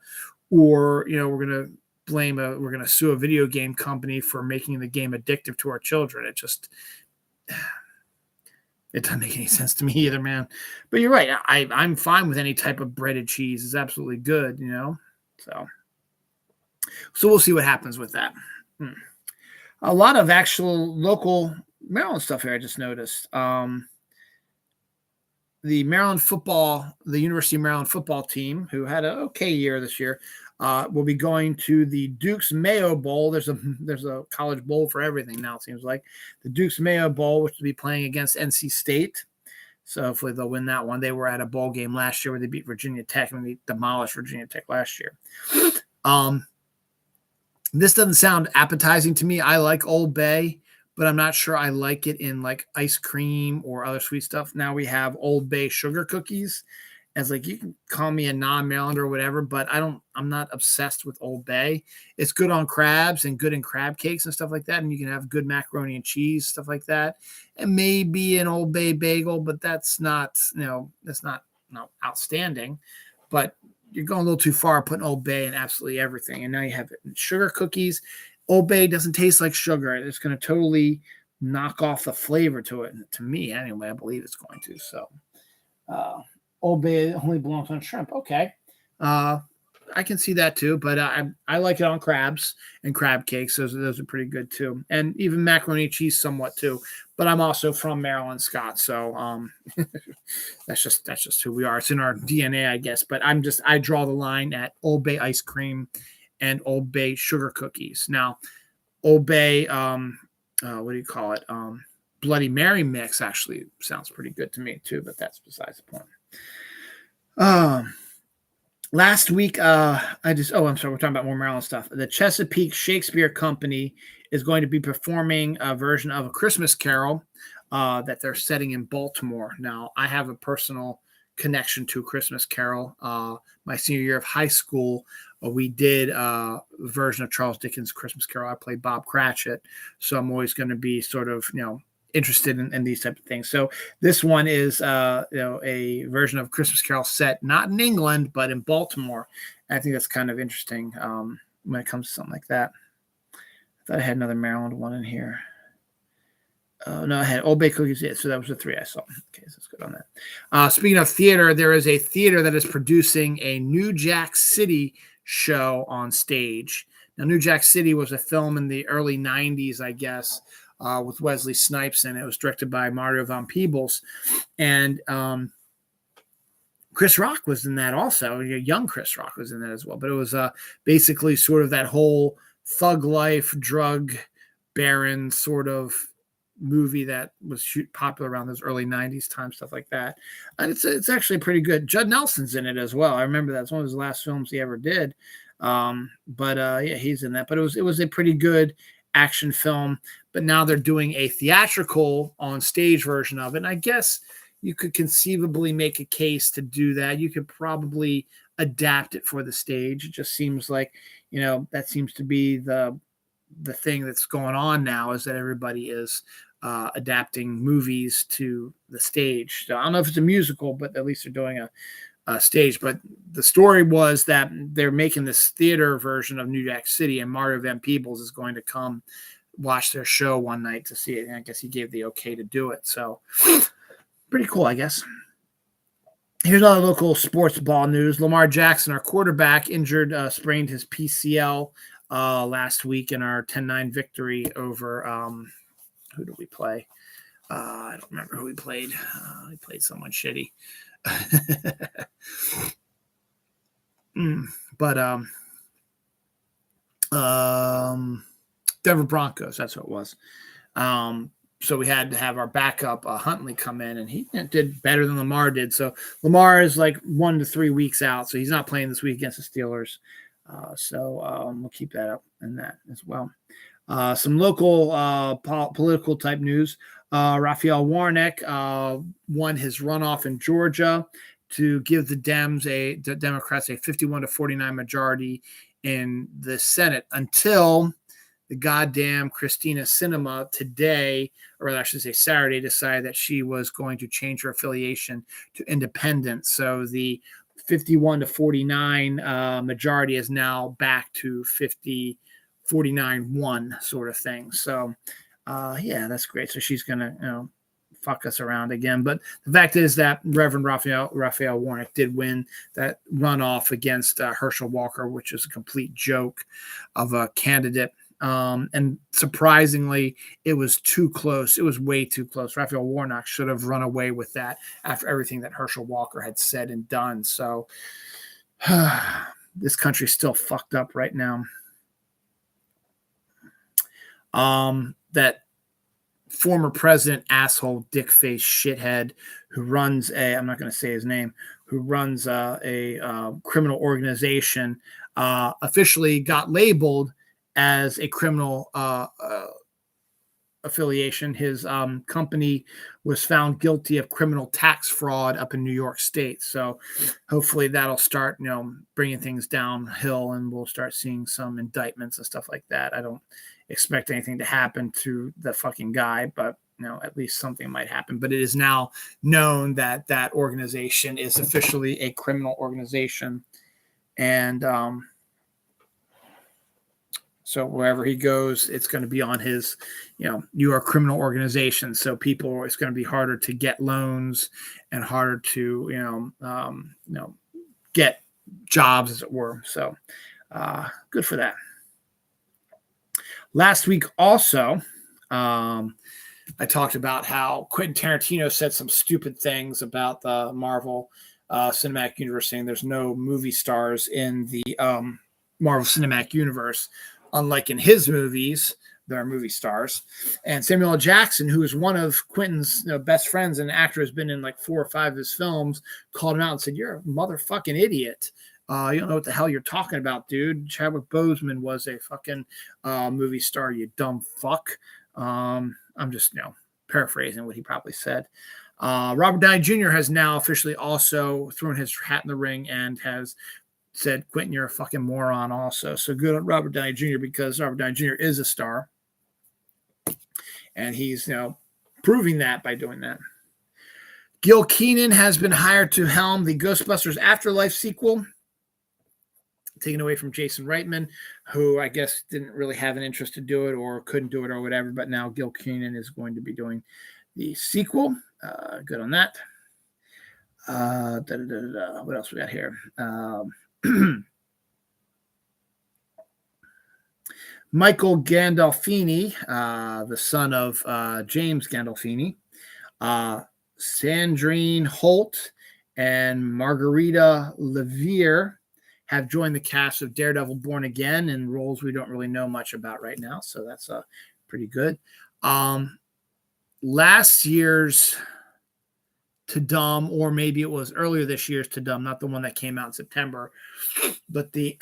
or we're going to sue a video game company for making the game addictive to our children. It doesn't make any sense to me either, man. But you're right. I'm fine with any type of breaded cheese. It's absolutely good, So we'll see what happens with that. A lot of actual local Maryland stuff here I just noticed. the University of Maryland football team, who had an okay year this year, will be going to the Duke's Mayo Bowl. There's a college bowl for everything now, it seems like. The Duke's Mayo Bowl, which will be playing against NC State. So hopefully they'll win that one. They were at a bowl game last year where they beat Virginia Tech, and they demolished Virginia Tech last year. This doesn't sound appetizing to me. I like Old Bay, but I'm not sure I like it in like ice cream or other sweet stuff. Now we have Old Bay sugar cookies. As like, you can call me a non-Marylander or whatever, but I'm not obsessed with Old Bay. It's good on crabs and good in crab cakes and stuff like that. And you can have good macaroni and cheese, stuff like that. And maybe an Old Bay bagel, but that's not outstanding. But you're going a little too far putting Old Bay in absolutely everything. And now you have sugar cookies. Old Bay doesn't taste like sugar. It's going to totally knock off the flavor to it. And to me, anyway, I believe it's going to. So, Old Bay only belongs on shrimp. Okay. I can see that too, but I like it on crabs and crab cakes. Those are pretty good too. And even macaroni and cheese somewhat too. But I'm also from Maryland, Scott. So that's just who we are. It's in our DNA, I guess. But I draw the line at Old Bay ice cream and Old Bay sugar cookies. Now, Old Bay, what do you call it? Bloody Mary mix actually sounds pretty good to me too, but that's besides the point. Last week, I'm sorry, we're talking about more Maryland stuff. The Chesapeake Shakespeare Company is going to be performing a version of A Christmas Carol that they're setting in Baltimore. Now, I have a personal connection to A Christmas Carol. My senior year of high school, we did a version of Charles Dickens' Christmas Carol. I played Bob Cratchit, so I'm always going to be sort of, interested in these type of things. So this one is a version of Christmas Carol set not in England but in Baltimore. And I think that's kind of interesting when it comes to something like that. I thought I had another Maryland one in here. No, I had Old Bay cookies. Yeah, so that was the three I saw. Okay, so that's good on that. Speaking of theater, there is a theater that is producing a New Jack City show on stage. Now, New Jack City was a film in the early 90s, I guess, with Wesley Snipes, and it was directed by Mario Van Peebles. And Chris Rock was in that also. Young Chris Rock was in that as well. But it was basically sort of that whole thug life, drug baron sort of movie that was popular around those early 90s time, stuff like that. And it's actually pretty good. Judd Nelson's in it as well. I remember that's one of his last films he ever did. Yeah, he's in that. But it was a pretty good action film, but now they're doing a theatrical on stage version of it. And I guess you could conceivably make a case to do that. You could probably adapt it for the stage. It just seems like, that seems to be the thing that's going on now, is that everybody is adapting movies to the stage. So I don't know if it's a musical, but at least they're doing a stage. But the story was that they're making this theater version of New Jack City, and Mario Van Peebles is going to come watch their show one night to see it. And I guess he gave the okay to do it. So pretty cool, I guess. Here's other local sports ball news. Lamar Jackson, our quarterback, sprained his PCL last week in our 10-9 victory over who did we play? I don't remember who we played. We played someone shitty. But Denver Broncos, that's what it was. So we had to have our backup Huntley come in, and he did better than Lamar did. So Lamar is like 1 to 3 weeks out, so he's not playing this week against the Steelers. So we'll keep that up in that as well. Some local political type news. Raphael Warnock won his runoff in Georgia to give the Democrats a 51 to 49 majority in the Senate, until the goddamn Christina Sinema today, or I should say Saturday, decided that she was going to change her affiliation to independent. So the 51 to 49 majority is now back to 49-1 sort of thing. So yeah, that's great. So she's gonna fuck us around again. But the fact is that Reverend Raphael Warnock did win that runoff against Herschel Walker, which is a complete joke of a candidate. And surprisingly, it was too close. It was way too close. Raphael Warnock should have run away with that after everything that Herschel Walker had said and done. So this country's still fucked up right now. That former president, asshole, dick face, shithead, who runs I'm not going to say his name, who runs a criminal organization, officially got labeled as a criminal affiliation. His company was found guilty of criminal tax fraud up in New York State. So hopefully that'll start, bringing things downhill, and we'll start seeing some indictments and stuff like that. I don't expect anything to happen to the fucking guy, but at least something might happen. But it is now known that that organization is officially a criminal organization, and so wherever he goes, it's going to be on his, you are a criminal organization. So it's going to be harder to get loans and harder to, get jobs, as it were. So good for that. Last week also, I talked about how Quentin Tarantino said some stupid things about the Marvel Cinematic Universe, saying there's no movie stars in the Marvel Cinematic Universe. Unlike in his movies, there are movie stars. And Samuel L. Jackson, who is one of Quentin's best friends and actor, has been in like 4 or 5 of his films, called him out and said, "You're a motherfucking idiot. You don't know what the hell you're talking about, dude. Chadwick Boseman was a fucking movie star, you dumb fuck." I'm just paraphrasing what he probably said. Robert Downey Jr. has now officially also thrown his hat in the ring and has said, "Quentin, you're a fucking moron," also. So good on Robert Downey Jr., because Robert Downey Jr. is a star. And he's proving that by doing that. Gil Keenan has been hired to helm the Ghostbusters Afterlife sequel, taken away from Jason Reitman, who I guess didn't really have an interest to do it or couldn't do it or whatever. But now Gil Keenan is going to be doing the sequel. Good on that. What else we got here? Michael Gandolfini, the son of James Gandolfini, Sandrine Holt, and Margarita Levier have joined the cast of Daredevil Born Again in roles we don't really know much about right now. So that's pretty good. Last year's To Dumb, or maybe it was earlier this year's To Dumb, not the one that came out in September, but the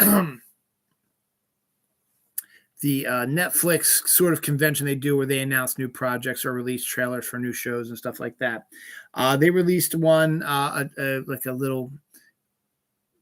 Netflix sort of convention they do where they announce new projects or release trailers for new shows and stuff like that. They released one, like a little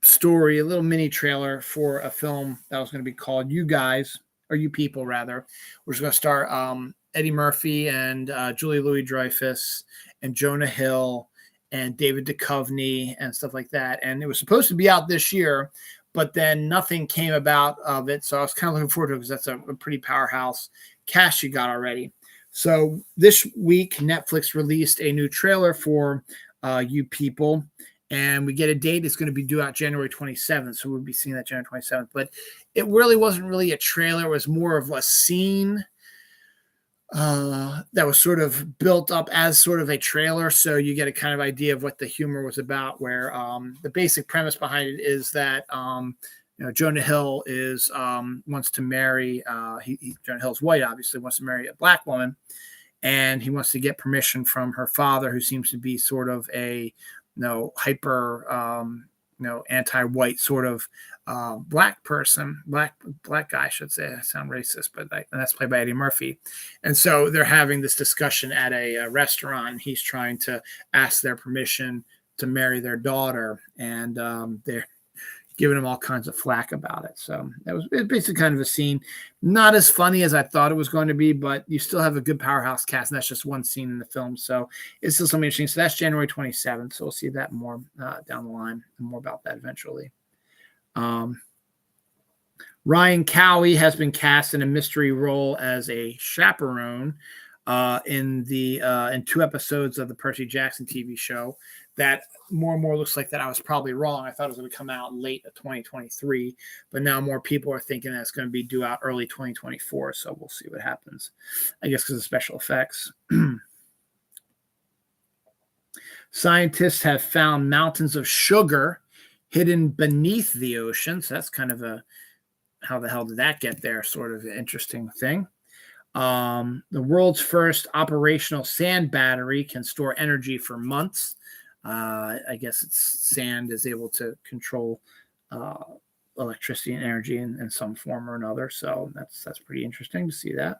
story, a little mini trailer for a film that was going to be called You Guys, or You People rather, which is going to star Eddie Murphy and Julia Louis-Dreyfus and Jonah Hill and David Duchovny and stuff like that. And it was supposed to be out this year, but then nothing came about of it. So I was kind of looking forward to it because that's a pretty powerhouse cast you got already. So this week, Netflix released a new trailer for You People, and we get a date. It's going to be due out January 27th. So we'll be seeing that January 27th. But it really wasn't really a trailer. It was more of a scene that was sort of built up as sort of a trailer. So you get a kind of idea of what the humor was about, where the basic premise behind it is that, Jonah Hill is wants to marry, Jonah Hill's white, obviously wants to marry a black woman. And he wants to get permission from her father, who seems to be sort of a, hyper, anti-white sort of black person, black guy, I should say. I sound racist, but and that's played by Eddie Murphy. And so they're having this discussion at a restaurant. He's trying to ask their permission to marry their daughter, and they're giving him all kinds of flack about it. So it was basically kind of a scene, not as funny as I thought it was going to be, but you still have a good powerhouse cast, and that's just one scene in the film. So it's still something interesting. So that's January 27th. So we'll see that more down the line, and more about that eventually. Ryan Cowie has been cast in a mystery role as a chaperone in 2 episodes of the Percy Jackson TV show. that more and more looks like that I was probably wrong. I thought it was going to come out late of 2023, but now more people are thinking that it's going to be due out early 2024. So we'll see what happens, I guess, because of special effects. Scientists have found mountains of sugar hidden beneath the ocean. So that's kind of a, how the hell did that get there, sort of interesting thing. The world's first operational sand battery can store energy for months. I guess it's sand is able to control electricity and energy in some form or another. So that's pretty interesting to see that.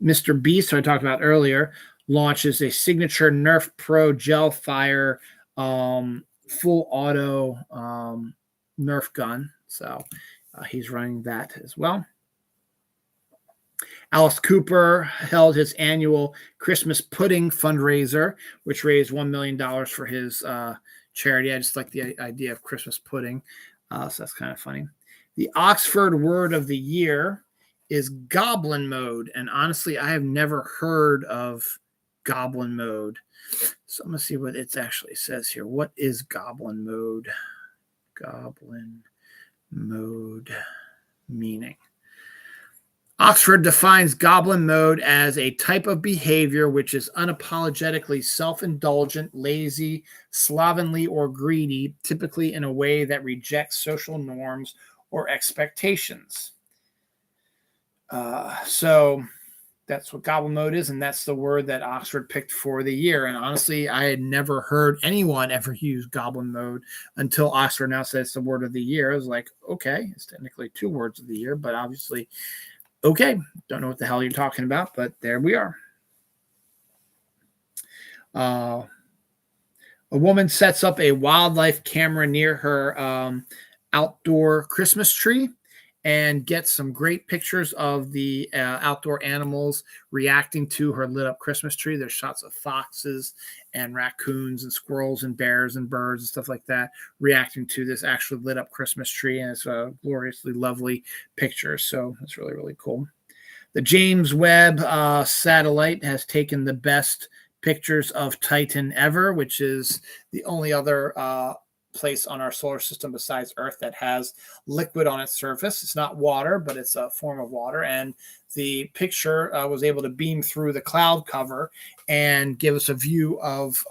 Mr. Beast, who I talked about earlier, launches a signature Nerf Pro Gel Fire full auto Nerf gun. So he's running that as well. Alice Cooper held his annual Christmas pudding fundraiser, which raised $1 million for his charity. I just like the idea of Christmas pudding. So that's kind of funny. The Oxford word of the year is goblin mode. And honestly, I have never heard of goblin mode. So I'm going to see what it actually says here. What is goblin mode? Goblin mode meaning. Oxford defines goblin mode as a type of behavior which is unapologetically self-indulgent, lazy, slovenly, or greedy, typically in a way that rejects social norms or expectations. So that's what goblin mode is, and that's the word that Oxford picked for the year. And honestly, I had never heard anyone ever use goblin mode until Oxford now says it's the word of the year. I was like, okay, it's technically 2 words of the year, but obviously, okay, don't know what the hell you're talking about, but there we are. A woman sets up a wildlife camera near her outdoor Christmas tree and gets some great pictures of the outdoor animals reacting to her lit up Christmas tree. There's shots of foxes and raccoons and squirrels and bears and birds and stuff like that reacting to this actually lit up Christmas tree. And it's a gloriously lovely picture. So it's really, really cool. The James Webb satellite has taken the best pictures of Titan ever, which is the only other place on our solar system besides Earth that has liquid on its surface. It's not water, but it's a form of water. And the picture was able to beam through the cloud cover and give us a view of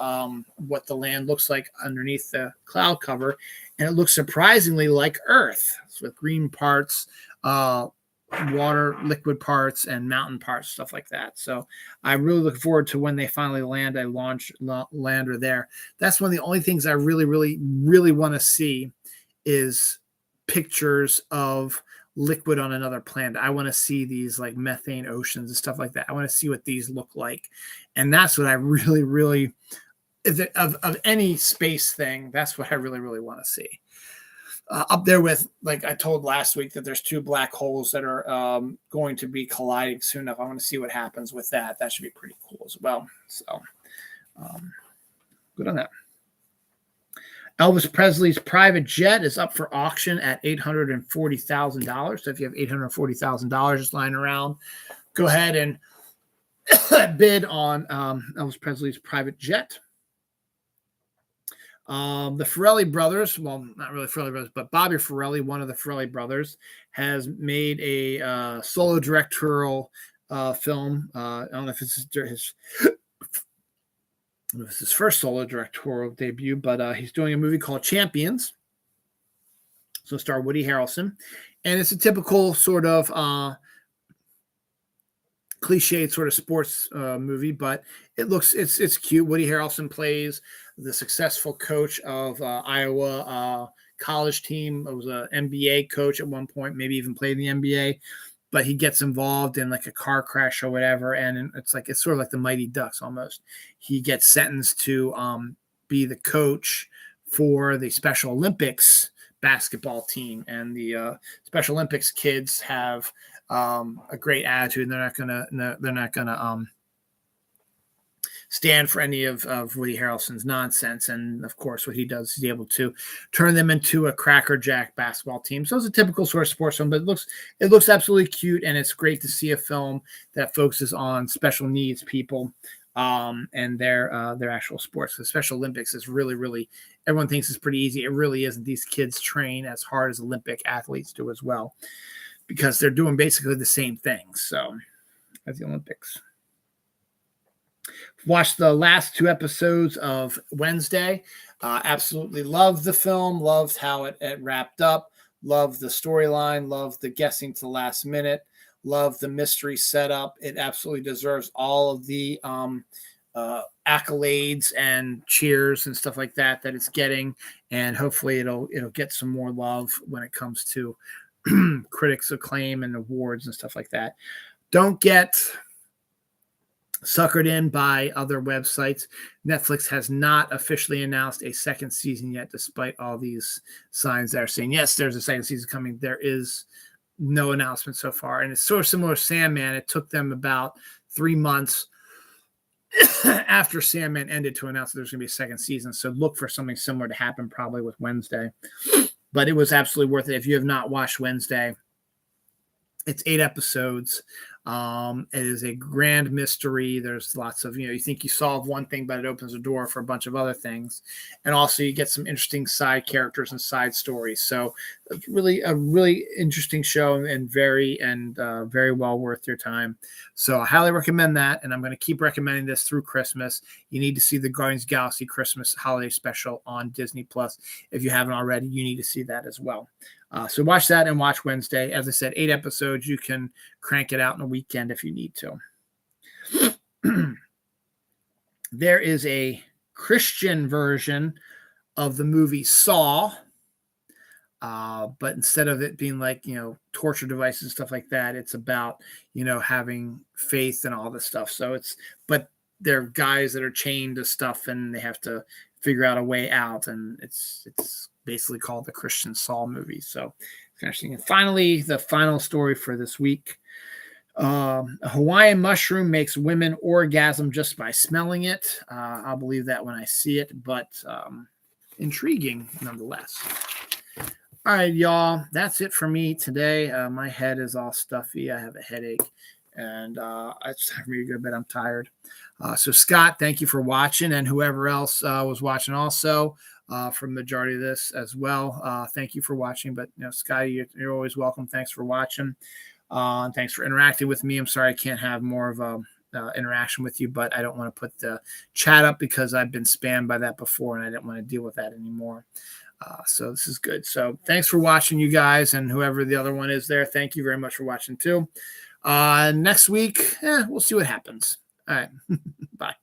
what the land looks like underneath the cloud cover. And it looks surprisingly like Earth, with green parts, water, liquid parts, and mountain parts, stuff like that. So I'm really looking forward to when they finally land a launch lander there. That's one of the only things I really, really, really want to see is pictures of liquid on another planet. I want to see these like methane oceans and stuff like that. I want to see what these look like. And that's what I really, really, of any space thing, that's what I really, really want to see. Up there with, like I told last week, that there's 2 black holes that are going to be colliding soon enough. I want to see what happens with that. That should be pretty cool as well. So good on that. Elvis Presley's private jet is up for auction at $840,000. So if you have $840,000 just lying around, go ahead and bid on Elvis Presley's private jet. The Farrelly brothers, well, not really Farrelly brothers, but Bobby Farrelly, one of the Farrelly brothers, has made a solo directorial film. I don't know if it's his first solo directorial debut, but he's doing a movie called Champions. So star Woody Harrelson, and it's a typical sort of cliched sort of sports movie, but it's cute. Woody Harrelson plays the successful coach of Iowa college team. It was an NBA coach at one point, maybe even played in the NBA, but he gets involved in like a car crash or whatever. And it's sort of like the Mighty Ducks almost. He gets sentenced to be the coach for the Special Olympics basketball team. And the Special Olympics kids have a great attitude, and they're not gonna stand for any of Woody Harrelson's nonsense. And of course, what he does, he's able to turn them into a crackerjack basketball team. So it's a typical sort of sports film, but it looks absolutely cute, and it's great to see a film that focuses on special needs people and their actual sports. The Special Olympics is really, everyone thinks it's pretty easy. It really isn't. These kids train as hard as Olympic athletes do as well, because they're doing basically the same things. So as the Olympics. Watched the last 2 episodes of Wednesday. Absolutely loved the film. Loved how it wrapped up. Loved the storyline. Loved the guessing to the last minute. Loved the mystery setup. It absolutely deserves all of the accolades and cheers and stuff like that it's getting. And hopefully it'll get some more love when it comes to critics' acclaim and awards and stuff like that. Don't get suckered in by other websites. Netflix has not officially announced a second season yet, despite all these signs that are saying, yes, there's a second season coming. There is no announcement so far. And it's sort of similar to Sandman. It took them about 3 months after Sandman ended to announce that there's going to be a second season. So look for something similar to happen probably with Wednesday. But it was absolutely worth it. If you have not watched Wednesday, it's 8 episodes. It is a grand mystery. There's lots of, you think you solve one thing, but it opens a door for a bunch of other things. And also you get some interesting side characters and side stories. So it's really a really interesting show and very well worth your time. So I highly recommend that. And I'm going to keep recommending this through Christmas. You need to see the Guardians of the Galaxy Christmas holiday special on Disney Plus. If you haven't already, you need to see that as well. So watch that and watch Wednesday. As I said, 8 episodes. You can crank it out in a weekend if you need to. There is a Christian version of the movie Saw, but instead of it being like, torture devices and stuff like that, it's about, having faith and all this stuff. So but they're guys that are chained to stuff and they have to figure out a way out. And it's basically called the Christian Saw movie. So interesting. And finally, the final story for this week. A Hawaiian mushroom makes women orgasm just by smelling it. I'll believe that when I see it, but intriguing nonetheless. All right, y'all. That's it for me today. My head is all stuffy. I have a headache, and it's time for me to go to bed. I'm tired. So, Scott, thank you for watching, and whoever else was watching also for the majority of this as well. Thank you for watching. But, Scotty, you're always welcome. Thanks for watching. And thanks for interacting with me. I'm sorry I can't have more of a interaction with you, but I don't want to put the chat up because I've been spammed by that before, and I didn't want to deal with that anymore. So this is good. So thanks for watching, you guys, and whoever the other one is there. Thank you very much for watching too. Next week, we'll see what happens. All right. Bye.